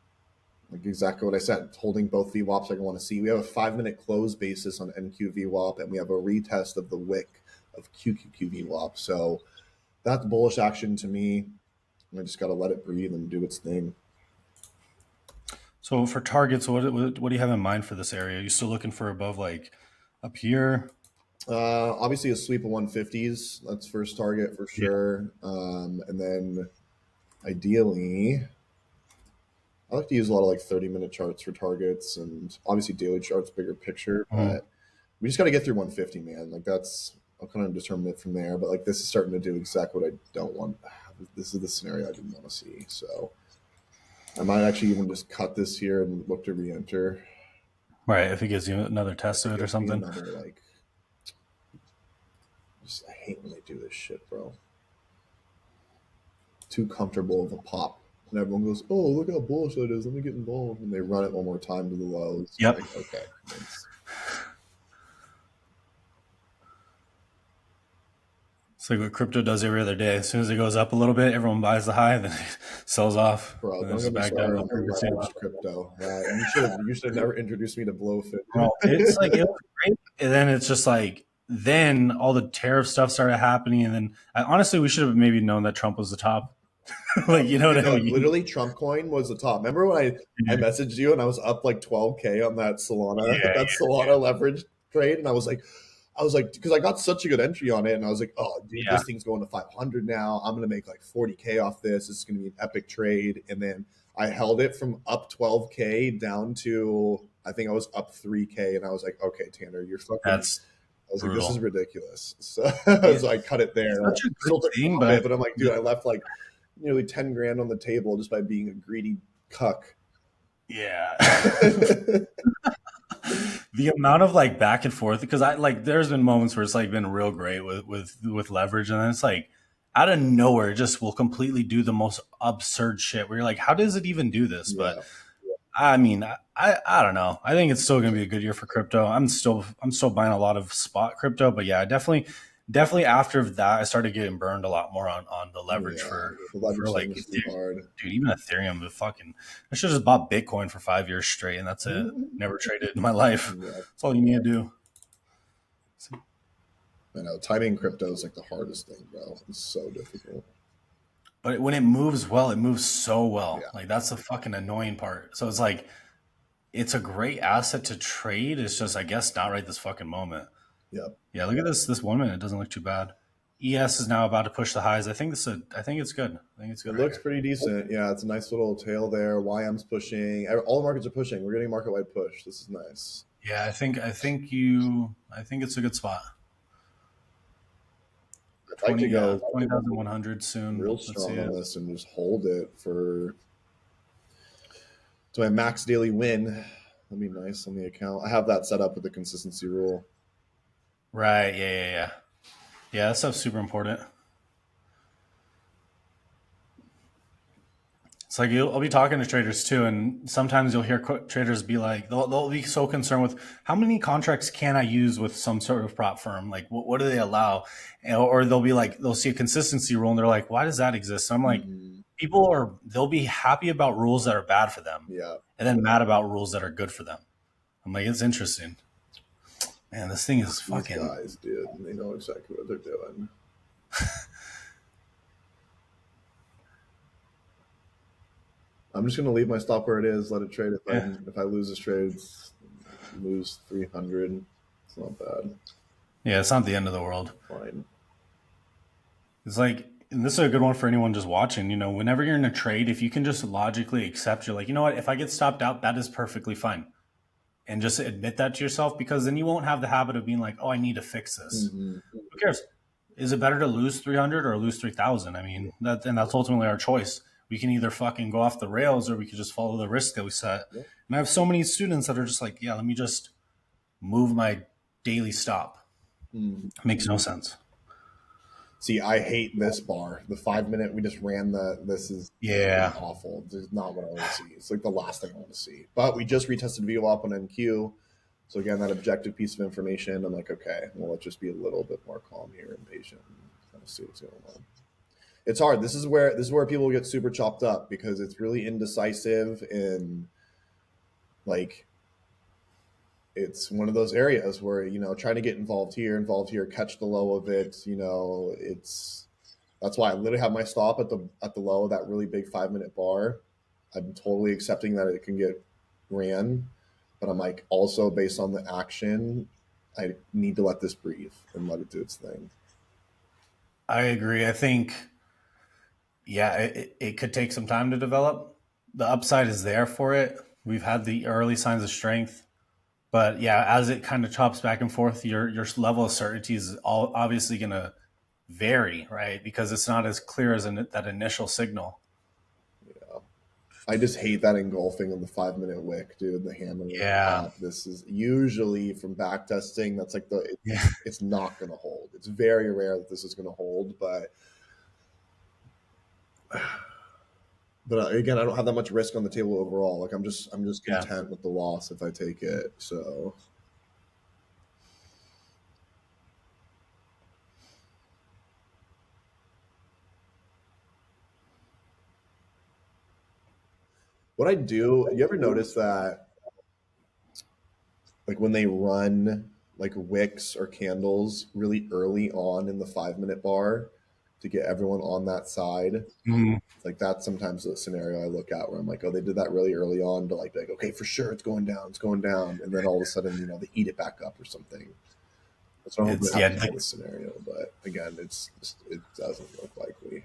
like exactly what I said. It's holding both VWAPs like I want to see. We have a 5 minute close basis on NQ VWAP, and we have a retest of the wick of QQQ VWAP. So that's bullish action to me. I just got to let it breathe and do its thing. So for targets, what do you have in mind for this area? Are you still looking for above like up here? Obviously, a sweep of 150s. That's first target for Yeah. sure. And then ideally, I like to use a lot of like 30-minute charts for targets and obviously daily charts, bigger picture. Mhm. But we just got to get through 150, man. Like that's, I'll kind of determine it from there. But like this is starting to do exactly what I don't want. This is the scenario I didn't want to see. So I might actually even just cut this here and look to re-enter. Right. If it gives you another test If of it it or gives me something. another like, just I hate when they do this shit, bro. Too comfortable of a pop. And everyone goes, "Oh, look how bullish that is. Let me get involved." And they run it one more time to the lows. Yep. Like, okay, It's like what crypto does every other day. As soon as it goes up a little bit, everyone buys the high, then it sells off, bro, and don't it's get me back down started to on where we see. leveraged crypto. You should have never introduced me to Blowfit. Well, it's like it was great, and then it's just like then all the tariff stuff started happening, and then honestly, we should have maybe known that Trump was the top. Like you know what Dude, I no, mean? literally Trump coin was the top. Remember when I Yeah, messaged you and I was up like 12K on that Solana yeah, that Solana leverage trade, and I was like, because I got such a good entry on it, and I was like, oh, dude, yeah. this thing's going to 500 now. I'm gonna make like 40K off this. This is gonna be an epic trade. And then I held it from up 12K down to I think I was up 3K, and I was like, okay, Tanner, you're fucking. That's I was like, this is brutal. ridiculous. So, Yeah, so I cut it there. it's I such a good still took thing, profit, but but I'm like, dude, I left like nearly 10 grand on the table just by being a greedy cuck. yeah. The amount of like back and forth because I like there's been moments where it's like been real great with leverage and then it's like out of nowhere it just will completely do the most absurd shit where you're like how does it even do this but Yeah. I mean I don't know I think it's still gonna be a good year for crypto I'm still buying a lot of spot crypto but yeah definitely after that I started getting burned a lot more on the leverage Yeah. The for leverage thing like is too hard. dude even Ethereum but fucking I should have just bought Bitcoin for 5 years straight and that's it never traded in my life. Yeah. That's all you need to do. I know. Timing crypto is like the hardest thing, bro. It's so difficult. But when it moves well, it moves so well. Yeah. Like that's the fucking annoying part. So it's like it's a great asset to trade. It's just I guess not right this fucking moment. Yep. Yeah, look at this 1 minute. It doesn't look too bad. ES is now about to push the highs. I think it's good. I think it's It good right looks here. pretty decent. Yeah, it's a nice little tail there. YM's pushing. All the markets are pushing. We're getting a market wide push. This is nice. Yeah, I think it's a good spot. I'd like to 20 yeah, go 20,100 soon. real Let's see strong on it. this and just hold it for to my max daily win. That'd be nice on the account. I have that set up with the consistency rule. Right, yeah. Yeah, that stuff's super important. It's like I'll be talking to traders too, and sometimes you'll hear traders be like, they'll be so concerned with how many contracts can I use with some sort of prop firm? Like, what do they allow? Or they'll be like, they'll see a consistency rule, and they're like, why does that exist? So I'm like, Mm-hmm. they'll be happy about rules that are bad for them, Yeah, and then mad about rules that are good for them. I'm like, it's interesting. Man, this thing is these fucking. guys, dude, they know exactly what they're doing. I'm just gonna leave my stop where it is. Let it trade. Yeah, If I lose this trade, lose 300. It's not bad. yeah, it's not the end of the world. Fine. It's like, and this is a good one for anyone just watching. Whenever you're in a trade, if you can just logically accept, you're like, you know what? If I get stopped out, that is perfectly fine, and just admit that to yourself, because then you won't have the habit of being like, oh, I need to fix this. Mm-hmm. Who cares? Is it better to lose 300 or lose 3,000? I Yeah. mean, that's ultimately our choice. We can either fucking go off the rails or we could just follow the risk that we set. Yep. And I have so many students that are just like, yeah, let me just move my daily stop. Mm. It makes no sense. See, I hate this bar. The 5 minute we just ran the. This is Yeah. awful. This is not what I want to see. It's like the last thing I want to see. But we just retested VWAP on NQ. So again, that objective piece of information. I'm like, okay, well, let's just be a little bit more calm here and patient and kind of see what's going on. It's hard. This is where people get super chopped up because it's really indecisive and like it's one of those areas where trying to get involved here, catch the low of it. It's that's why I literally have my stop at the low of that really big 5 minute bar. I'm totally accepting that it can get ran, but I'm like also based on the action, I need to let this breathe and let it do its thing. I agree. I think, yeah, it could take some time to develop. The upside is there for it. We've had the early signs of strength. But yeah, as it kind of chops back and forth, your level of certainty is all obviously going to vary, right? Because it's not as clear as that initial signal. Yeah. I just hate that engulfing of the 5 minute wick, dude. The hammer at the Yeah, top. This is usually from back testing. That's like yeah, it's not going to hold. It's very rare that this is going to hold, but again, I don't have that much risk on the table overall. Like I'm just yeah. content with the loss if I take it. So what I do, you ever notice that like when they run like wicks or candles really early on in the 5 minute bar to get everyone on that side? Mhm. Like that's sometimes the scenario I look at where I'm like, oh, they did that really early on to like, okay, for sure it's going down, and then all of a sudden, they eat it back up or something. So I hope it It's yeah, happens in this scenario, but again, it doesn't look likely.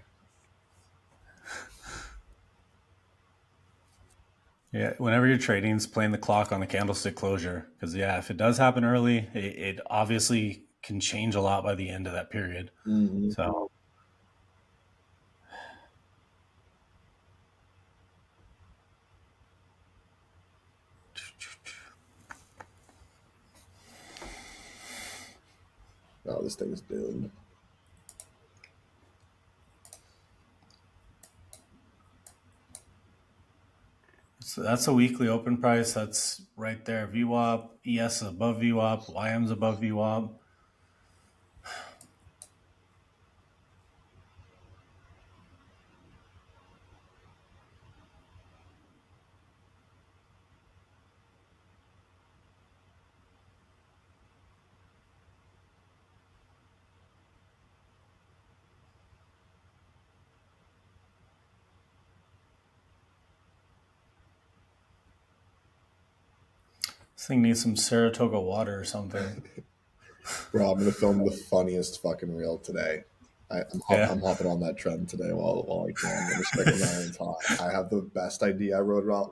yeah. Whenever you're trading, it's playing the clock on the candlestick closure. Because yeah, if it does happen early, it obviously can change a lot by the end of that period. Mm-hmm. So Oh, this thing's doomed. that's a weekly open price. That's right there. VWAP, ES is above VWAP, YM's above VWAP. This thing needs some Saratoga water or something. Bro, I'm gonna film the funniest fucking reel today. Yeah. I'm hopping on that trend today while I can. Let me strike when the iron's hot. I have the best idea. I wrote it all.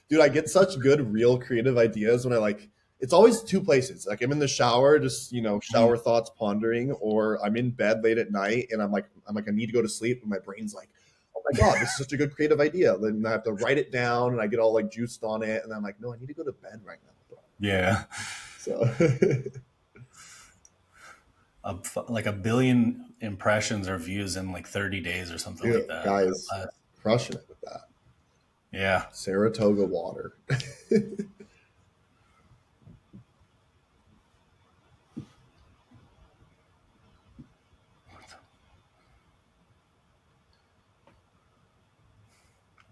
Dude, I get such good, real, creative ideas when I like. It's always two places. Like I'm in the shower, just Mhm. shower thoughts, pondering, or I'm in bed late at night, and I'm like, I need to go to sleep, and my brain's like, oh my god, this is such a good creative idea. Then I have to write it down, and I get all like juiced on it, and I'm like, no, I need to go to bed right now, bro. Yeah. So. Like a billion impressions or views in like 30 days or something like Dude, that. guys, Uh, crushing it with that. yeah. Saratoga water.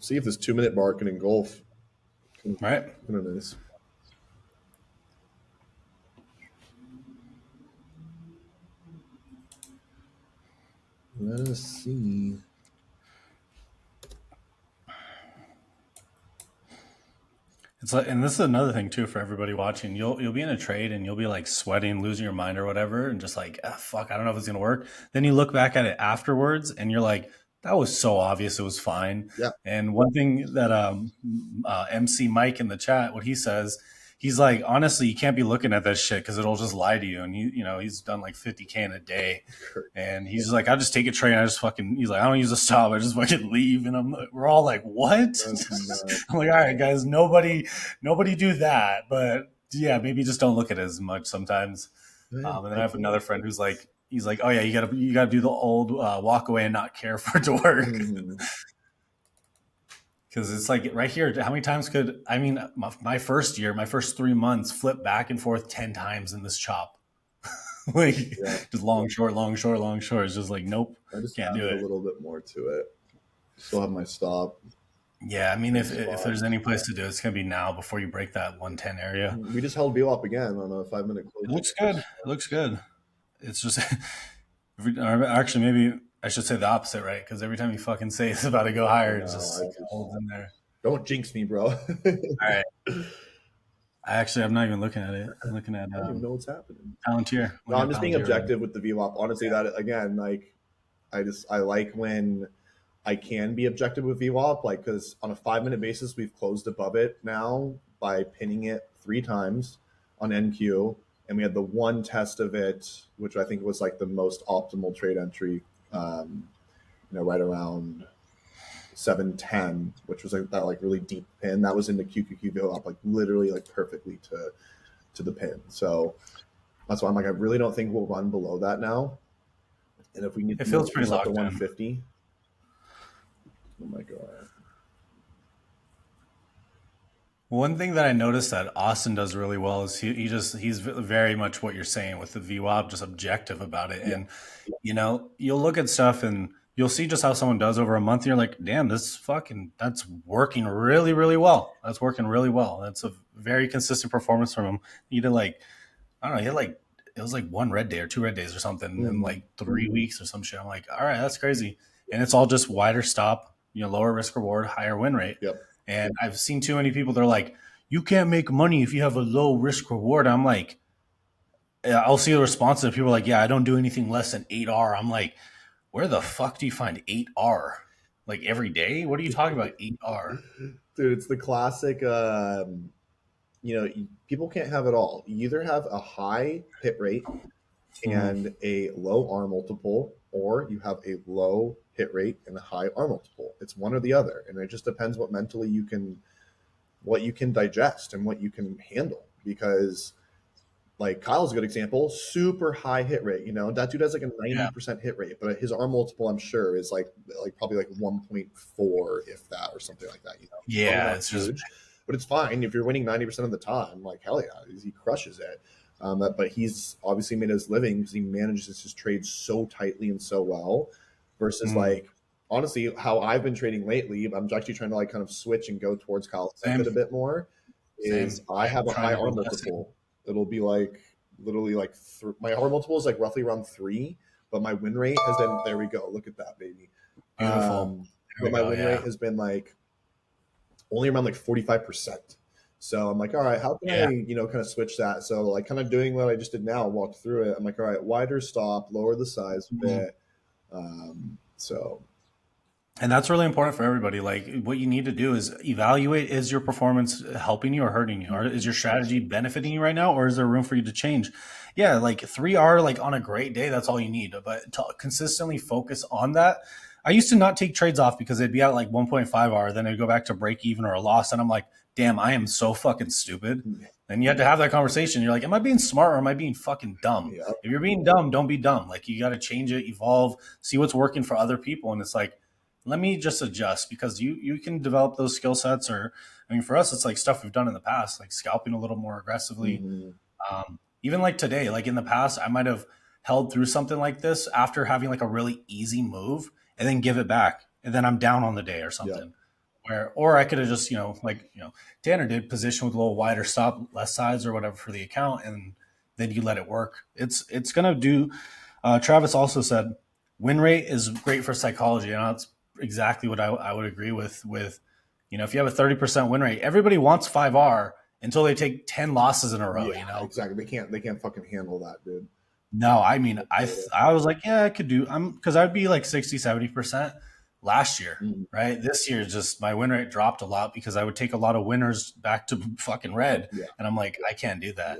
see if this 2 minute bar can engulf. Kind Right. of nice. Let us see. It's like, and this is another thing too for everybody watching. You'll be in a trade and you'll be like sweating, losing your mind or whatever, and just like, ah, fuck, I don't know if it's gonna work. Then you look back at it afterwards and you're like, that was so obvious, it was fine. Yeah, And one thing that MC Mike in the chat, what he says, he's like, honestly, you can't be looking at that shit because it'll just lie to you. And he's done like 50K in a day. And he's like, I just take a trade and I just fucking, he's like, I don't use a stop. I just fucking leave. And we're all like, what? I'm like, all right, guys, nobody do that. But yeah, maybe just don't look at it as much sometimes. And then I have another friend who's like, he's like, oh yeah, you gotta do the old walk away and not care for it to work. Because it's like right here, how many times my first year, my first 3 months, flip back and forth 10 times in this chop. Like just long, short, long, short, long, short. It's just like, nope, I just can't do it. A little bit more to it. Still have my stop. Yeah, I mean, if there's any place to do it, it's gonna be now before you break that 110 area. We just held VWAP again on a 5 minute close. It looks good. It looks good. It's just actually maybe I should say the opposite, right? Because every time you fucking say it's about to go higher, it just holds in there. Don't jinx me, bro. All right. I'm not even looking at it. I'm looking at I don't even know what's happening. Palantir. No, I'm just being objective with the VWAP. Honestly, that again, like I like when I can be objective with VWAP, like because on a 5 minute basis, we've closed above it now by pinning it 3 times on NQ, and we had the one test of it, which I think was like the most optimal trade entry, right around 710, which was like that like really deep pin that was in the QQQ VWAP, like literally like perfectly to the pin. So that's why I'm like, I really don't think we'll run below that now. And if we need it feels pretty locked to in. 150. Oh my god. One thing that I noticed that Austin does really well is he's very much what you're saying with the VWAP, just objective about it. Yeah. And you'll look at stuff and you'll see just how someone does over a month. And you're like, damn, that's working really, really well. That's working really well. That's a very consistent performance from him. He did like, I don't know, he had like, it was like 1 red day or 2 red days or something in like 3 weeks or some shit. I'm like, all right, that's crazy. And it's all just wider stop, lower risk reward, higher win rate. Yep. And I've seen too many people, they're like, you can't make money if you have a low risk reward. I'm like, I'll see the response of people like, yeah, I don't do anything less than 8R. I'm like, where the fuck do you find 8R? Like every day? What are you talking about 8R? Dude, it's the classic, people can't have it all. You either have a high hit rate and a low R multiple, or you have a low hit rate and a high R multiple. It's one or the other. And it just depends what mentally what you can digest and what you can handle. Because like Kyle's a good example, super high hit rate. That dude has like a 90% hit rate, but his R multiple, I'm sure, is like probably like 1.4, if that, or something like that. Yeah, it's huge. But it's fine if you're winning 90% of the time. Like, hell yeah, he crushes it. But he's obviously made his living because he manages his trades so tightly and so well. Versus like, honestly, how I've been trading lately, I'm actually trying to like kind of switch and go towards Kyle's method a bit more. I have a high R multiple. It'll be like literally like my R multiple is like roughly around 3, but my win rate has been, there we go, look at that, baby. Beautiful. But my win rate has been like only around like 45%. So I'm like, all right, how can I, kind of switch that? So like kind of doing what I just did now, walked through it. I'm like, all right, wider stop, lower the size a bit. And that's really important for everybody. Like what you need to do is evaluate, is your performance helping you or hurting you? Or is your strategy benefiting you right now? Or is there room for you to change? Yeah, like 3R, like on a great day, that's all you need. But to consistently focus on that. I used to not take trades off because they'd be at like 1.5R, then it'd go back to break even or a loss. And I'm like, damn, I am so fucking stupid. And you have to have that conversation. You're like, am I being smart or am I being fucking dumb? Yeah. If you're being dumb, don't be dumb. Like you got to change it, evolve, see what's working for other people. And it's like, let me just adjust, because you can develop those skill sets. Or, I mean, for us, it's like stuff we've done in the past, like scalping a little more aggressively. Even like today, like in the past, I might have held through something like this after having like a really easy move and then give it back. And then I'm down on the day or something. where, or I could have just, like, Tanner did, position with a little wider stop, less sides or whatever for the account, and then you let it work. It's gonna do. Travis also said win rate is great for psychology, and that's exactly what I would agree with. If you have a 30% win rate, everybody wants 5R until they take 10 losses in a row. Yeah, exactly. They can't fucking handle that, dude. No, I mean, That's I it. I was like, yeah, I could do. Because I'd be like 60, 70% last year, Mhm. right? This year, just my win rate dropped a lot because I would take a lot of winners back to fucking red, Yeah, and I'm like, I can't do that.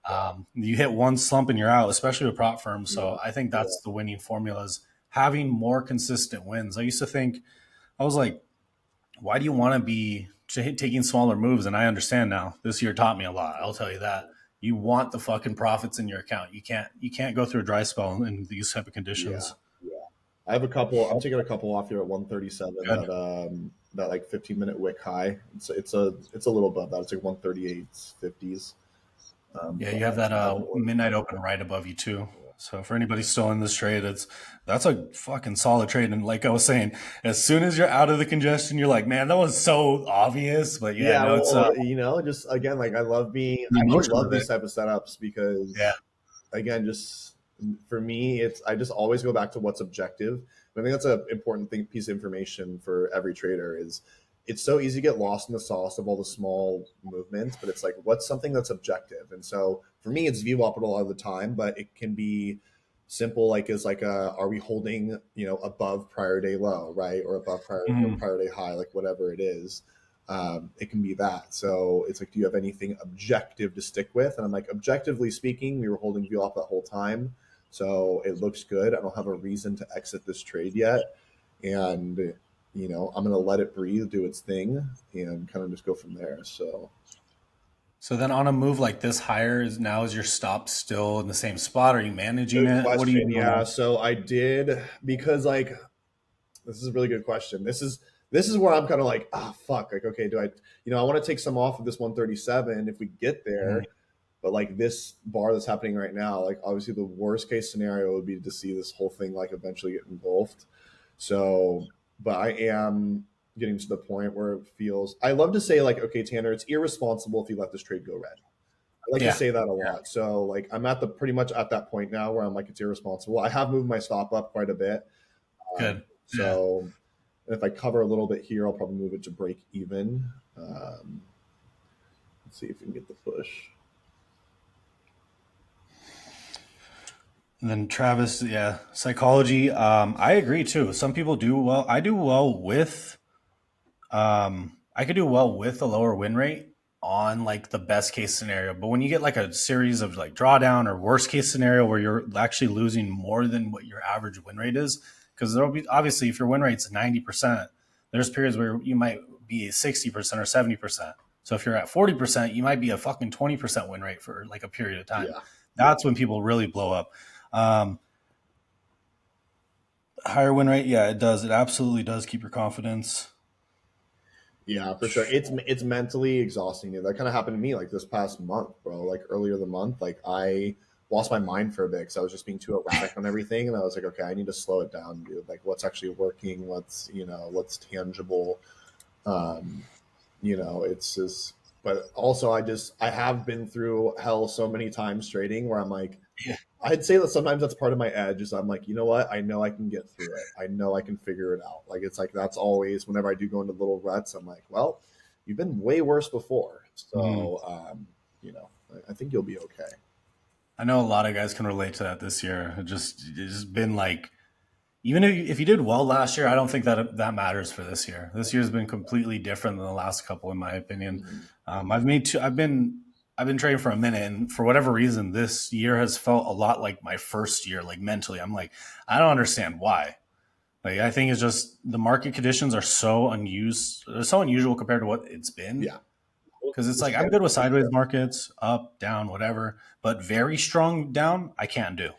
yeah, You hit one slump and you're out, especially with prop firms. yeah, So I think that's the winning formula is having more consistent wins. I used to think I was like, why do you want to be taking smaller moves? And I understand now. This year taught me a lot. I'll tell you that. You want the fucking profits in your account. You can't go through a dry spell in these type of yeah. conditions. I have a couple. I'm taking a couple off here at 137. Good. That like 15-minute wick high. It's a little above that. It's like 138.50s. Yeah, But you have that I haven't ordered. midnight open right above you too. So for anybody still in this trade, that's a fucking solid trade. And like I was saying, as soon as you're out of the congestion, you're like, man, that was so obvious. But yeah, Yeah, no, it's well, just again, like the I actually emotion love of it. these type of setups Yeah. because, again, just for me, I just always go back to what's objective. And I think that's an important piece of information for every trader is it's so easy to get lost in the sauce of all the small movements, but it's like, what's something that's objective? And so for me, it's VWAP a lot of the time, but it can be simple, like is like are we holding, above prior day low, right? Or above Mhm. prior day high, like whatever it is. It can be that. So it's like, do you have anything objective to stick with? And I'm like, objectively speaking, we were holding VWAP that whole time. So it looks good. I don't have a reason to exit this trade yet. And, I'm going to let it breathe, do its thing, and kind of just go from there. So So then on a move like this higher is your stop still in the same spot? Are you managing good it? What are you question. doing Yeah. there? So I did because like this is a really good question. This is where I'm kind of like, fuck. Like, okay, do I, I want to take some off of this 137 if we get Mhm. there. But like this bar that's happening right now, like obviously the worst case scenario would be to see this whole thing like eventually get engulfed. So, but I am getting to the point where it feels. I love to say like, okay, Tanner, it's irresponsible if you let this trade go red. I like to Yeah. say that a lot. So like I'm at the pretty much at that point now where I'm like it's irresponsible. I have moved my stop up quite a bit. Good. Yeah. So if I cover a little bit here, I'll probably move it to break even. Let's see if we can get the push. And then Travis, yeah, psychology. I agree too. Some people do well. I do well with I could do well with a lower win rate on like the best case scenario. But when you get like a series of like drawdown or worst case scenario where you're actually losing more than what your average win rate is, because there'll be obviously if your win rate's 90%, there's periods where you might be 60% or 70%. So if you're at 40%, you might be a fucking 20% win rate for like a period of time. Yeah. That's when people really blow up. Um, Higher win rate, yeah, it does. It absolutely does keep your confidence. Yeah, for sure. It's mentally exhausting. That kind of happened to me like this past month, bro. Like earlier the month, like I lost my mind for a bit because I was just being too erratic on everything, and I was like, okay, I need to slow it down, dude. Like, what's actually working? What's tangible? Um, it's just. But also, I have been through hell so many times trading where I'm like, Yeah. I'd say that sometimes that's part of my edge is I'm like, you know what? I know I can get through it. I know I can figure it out. Like it's like that's always whenever I do go into little ruts, I'm like, well, you've been way worse before. Mhm. So I think you'll be okay. I know a lot of guys can relate to that this year. It's been like, even if you did well last year, I don't think that matters for this year. This year has been completely different than the last couple, in my opinion. Mhm. I've made two. I've been trading for a minute, and for whatever reason, this year has felt a lot like my first year. Like mentally, I'm like, I don't understand why. Like I think it's just the market conditions are so unused, they're so unusual compared to what it's been. Yeah. Because it's like I'm good with sideways markets, up, down, whatever, but very strong down, I can't do.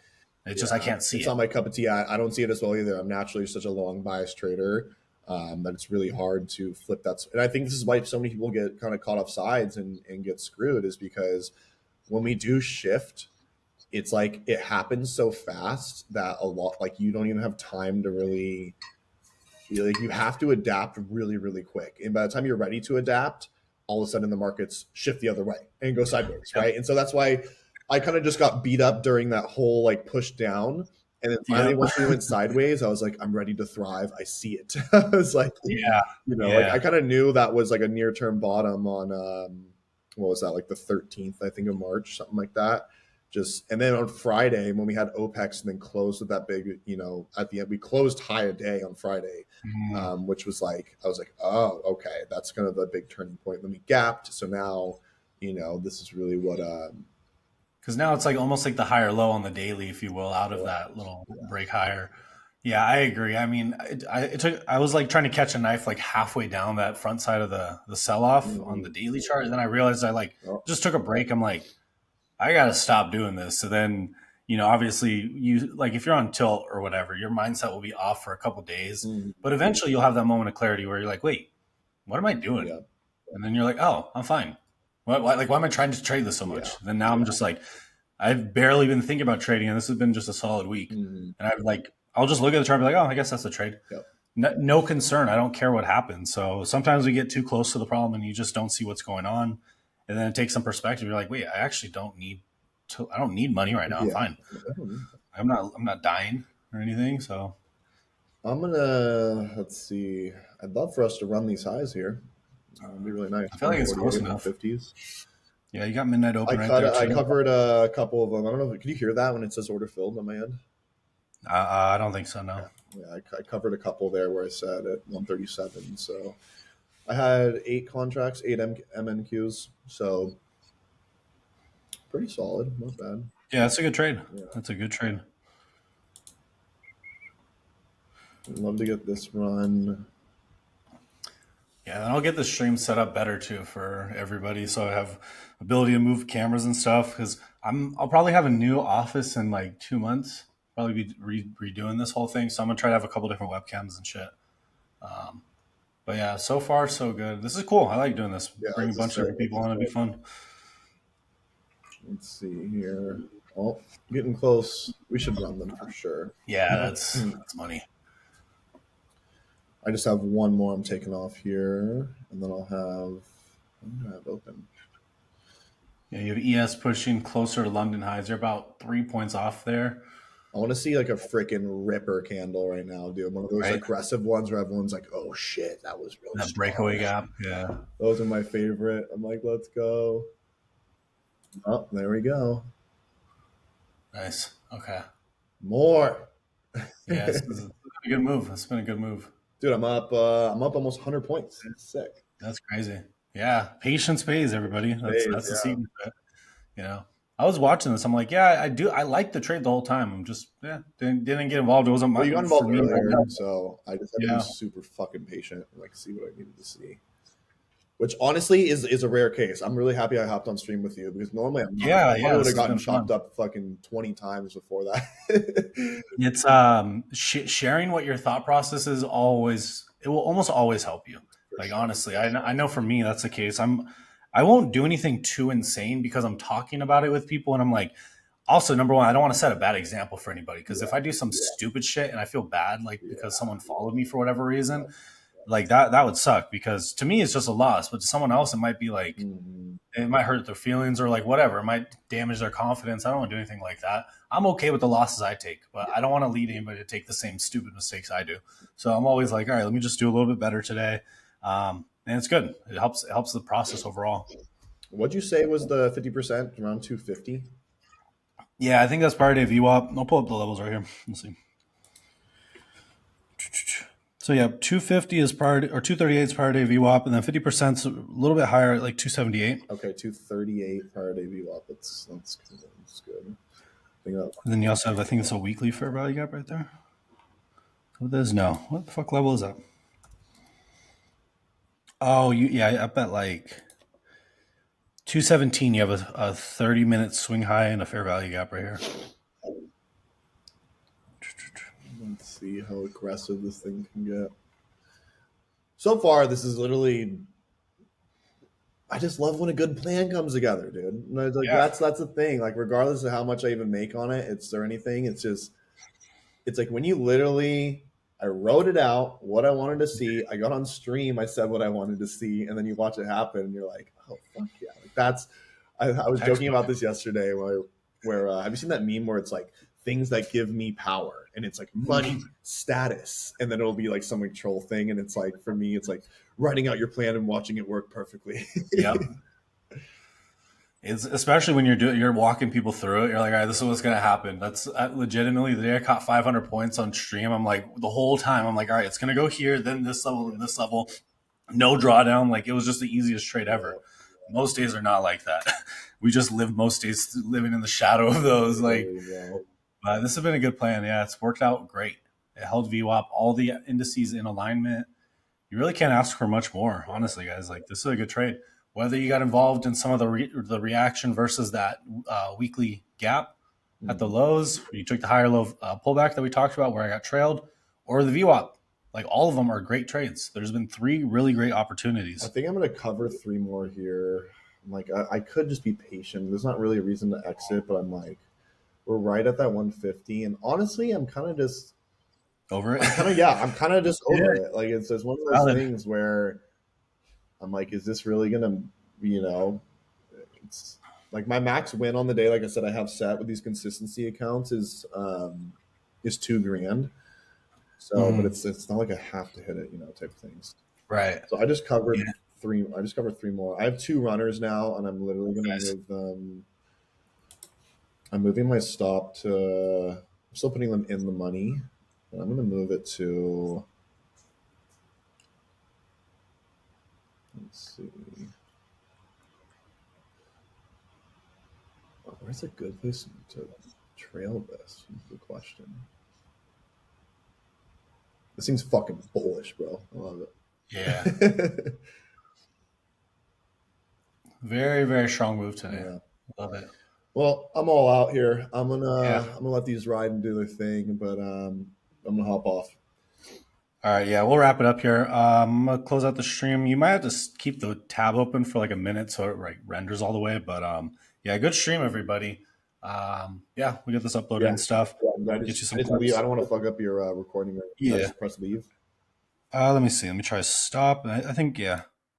It's just I Yeah, can't see it's it. not my cup of tea. I don't see it as well either. I'm naturally such a long bias trader that it's really hard to flip that. And I think this is why so many people get kind of caught off sides and get screwed is because when we do shift, it's like it happens so fast that a lot like you don't even have time to really you have to adapt really, really quick. And by the time you're ready to adapt, all of a sudden the markets shift the other way and go sideways, Yep. right? And so that's why I kind of just got beat up during that whole like push down. And then finally, Yep. once we went sideways, I was like, I'm ready to thrive. I see it. I was like, Yeah. like I Yeah. kind of knew that was like a near term bottom on what was that, like the 13th, I think, of March, something like that. Just and then on Friday when we had OPEX and then closed with that big, at the end we closed high a day on Friday, Mm. which was like I was like, oh, okay, that's kind of the big turning point. Then we gapped, so now, this is really what. Because now it's like almost like the higher low on the daily, if you will, out of Correct. that little Yeah. break higher. Yeah, I agree. I mean, it took. I was like trying to catch a knife like halfway down that front side of the sell off on Mm-hmm. the daily chart, and then I realized I like Oh, just took a break. I'm like, I gotta stop doing this. So then, obviously, you like if you're on tilt or whatever, your mindset will be off for a couple days, mm-hmm. but eventually you'll have that moment of clarity where you're like, wait, what am I doing? Yeah. And then you're like, oh, I'm fine. Why am I trying to trade this so Yeah. much? Then now I'm just like, I've barely been thinking about trading, and this has been just a solid week. Mm-hmm. And I'll just look at the chart and be like, oh, I guess that's a trade. Yep. No concern. I don't care what happens. So sometimes we get too close to the problem, and you just don't see what's going on. And then it takes some perspective. You're like, wait, I actually don't need to. I don't need money right now. I'm Yeah. fine. I'm not dying or anything. So I'm gonna let's see. I'd love for us to run these highs here. It'd be really nice. I feel like it's close 148, enough. 150s. Yeah, you got midnight I open right cut. there I too. covered a couple of them. I don't know. Can you hear that when it says order filled on my end? I don't think so. No. Yeah, I covered a couple there where I said at 137. So I had 8 contracts, 8 MNQs. So pretty solid. Not bad. Yeah, that's a good trade. Yeah, That's a good trade. I'd love to get this run. Yeah, and I'll get the stream set up better too for everybody, so I have ability to move cameras and stuff. Because I'll probably have a new office in like 2 months. Probably be redoing this whole thing, so I'm gonna try to have a couple different webcams and shit. Um, but yeah, so far so good. This is cool. I like doing this. Yeah, Bring a this is bunch of sick. different people on. It'd be fun. Let's see here. Oh, getting close. We should run them for sure. Yeah, that's money. I just have one more I'm taking off here, and then I'll have. What do I have open? Yeah, you have ES pushing closer to London highs. They're about 3 points off there, I want to see like a freaking ripper candle right now, dude. One of those right? aggressive ones where everyone's like, "Oh shit, that was really That strong." breakaway gap. Yeah, Those are my favorite. I'm like, let's go. Oh, there we go. nice. Okay. More. Yeah, this is a good move. It's been a good move. Dude, I'm up. I'm up almost 100 points. That's sick. That's crazy. Yeah, patience pays, everybody. That's the Yeah. secret. You know, I was watching this. I'm like, yeah, I do. I like the trade the whole time. I'm just, didn't get involved. It wasn't Well, my you got for involved me right earlier, now. so I just had to be Yeah, super fucking patient and like see what I needed to see. Which honestly is a rare case. I'm really happy I hopped on stream with you because normally I'm not. yeah, I yeah. probably would This have has gotten been chopped fun. up fucking 20 times before that. It's sharing what your thought process is always. It will almost always help you. For Like sure. honestly, I know for me that's the case. I won't do anything too insane because I'm talking about it with people, and I'm like, also number one, I don't want to set a bad example for anybody because Yeah. if I do some stupid shit and I feel bad, like because Yeah. someone followed me for whatever Yeah. reason, like that would suck because to me it's just a loss, but to someone else it might be like Mm-hmm. it might hurt their feelings or like whatever. It might damage their confidence. I don't want to do anything like that. I'm okay with the losses I take, but I don't want to lead anybody to take the same stupid mistakes I do. So I'm always like, all right, let me just do a little bit better today. And it's good. It helps the process overall. What'd you say was the 50%? Around 250? Yeah, I think that's part of VWAP. I'll pull up the levels right here. Let's see. So yeah, 250 is priority or 238 is priority VWAP, and then 50% is a little bit higher at like 278. Okay, 238 prior day VWAP. That's good. I think that, And then you also have, I think it's a weekly fair value gap right there. What is no? What the fuck level is that? Oh, yeah, up at like 217. You have a 30-minute swing high and a fair value gap right here. let's see how aggressive this thing can get. So far, this is literally. I just love when a good plan comes together, dude. And like Yeah. that's the thing. Like regardless of how much I even make on it, it's or anything. It's like when you literally I wrote it out, what I wanted to see. I got on stream, I said what I wanted to see, and then you watch it happen, and you're like, oh fuck yeah! Like that's. I was joking Textbook. about this yesterday, where have you seen that meme where it's like things that give me power, and it's like money, status, and then it'll be like some like troll thing, and it's like for me, it's like writing out your plan and watching it work perfectly. Yep. It's especially when you're walking people through it. You're like, all right, this is what's gonna happen. That's legitimately the day I caught 500 points on stream. I'm like the whole time. I'm like, all right, it's gonna go here, then this level, then this level. No drawdown. Like it was just the easiest trade ever. Yeah, Most days are not like that. We just live most days living in the shadow of those. Like, literally, yeah. but this has been a good plan. Yeah, it's worked out great. It held VWAP, all the indices in alignment. You really can't ask for much more, honestly, guys. Like this is a good trade. Whether you got involved in some of the reaction versus that weekly gap at the Mhm. lows, where you took the higher low pullback that we talked about, where I got trailed, or the VWAP, like all of them are great trades. There's been three really great I opportunities. think I'm going to cover three more here. I'm like, I could just be patient. There's not really a reason to exit, but I'm like, we're right at that 150, and honestly, Over it. I'm kind of, yeah, I'm kind of just Yeah, over it. Like it's one of those valid. things where I'm like, is this really gonna, you know, it's like my max win on the day. Like I said, I have set with these consistency accounts is 2 grand. So, but Mhm. it's not like I have to hit it, type of things. Right. So I just covered Yeah. three. I just covered three more. I have two runners now, and I'm literally gonna Nice. move them. I'm moving my stop to. I'm still putting them in the money, but I'm gonna move it to. Let's see. Where's a good place to trail this? Is the question. This thing's fucking bullish, bro. I love Yeah. it. Very, very strong move today. Yeah. Love it. Well, I'm all out here. I'm Yeah. gonna let these ride and do their thing, but I'm gonna hop off. All right. Yeah. We'll wrap it up here. I'm going to close out the stream. You might have to keep the tab open for like a minute so it like renders all the way. But yeah, good stream, everybody. Yeah, we get this uploaded Yeah. and stuff. I Get just you I some just leave. I clips. don't want to fuck up your recording. Should I Yeah. just press leave? Let me see. Let me try stop. I think, yeah.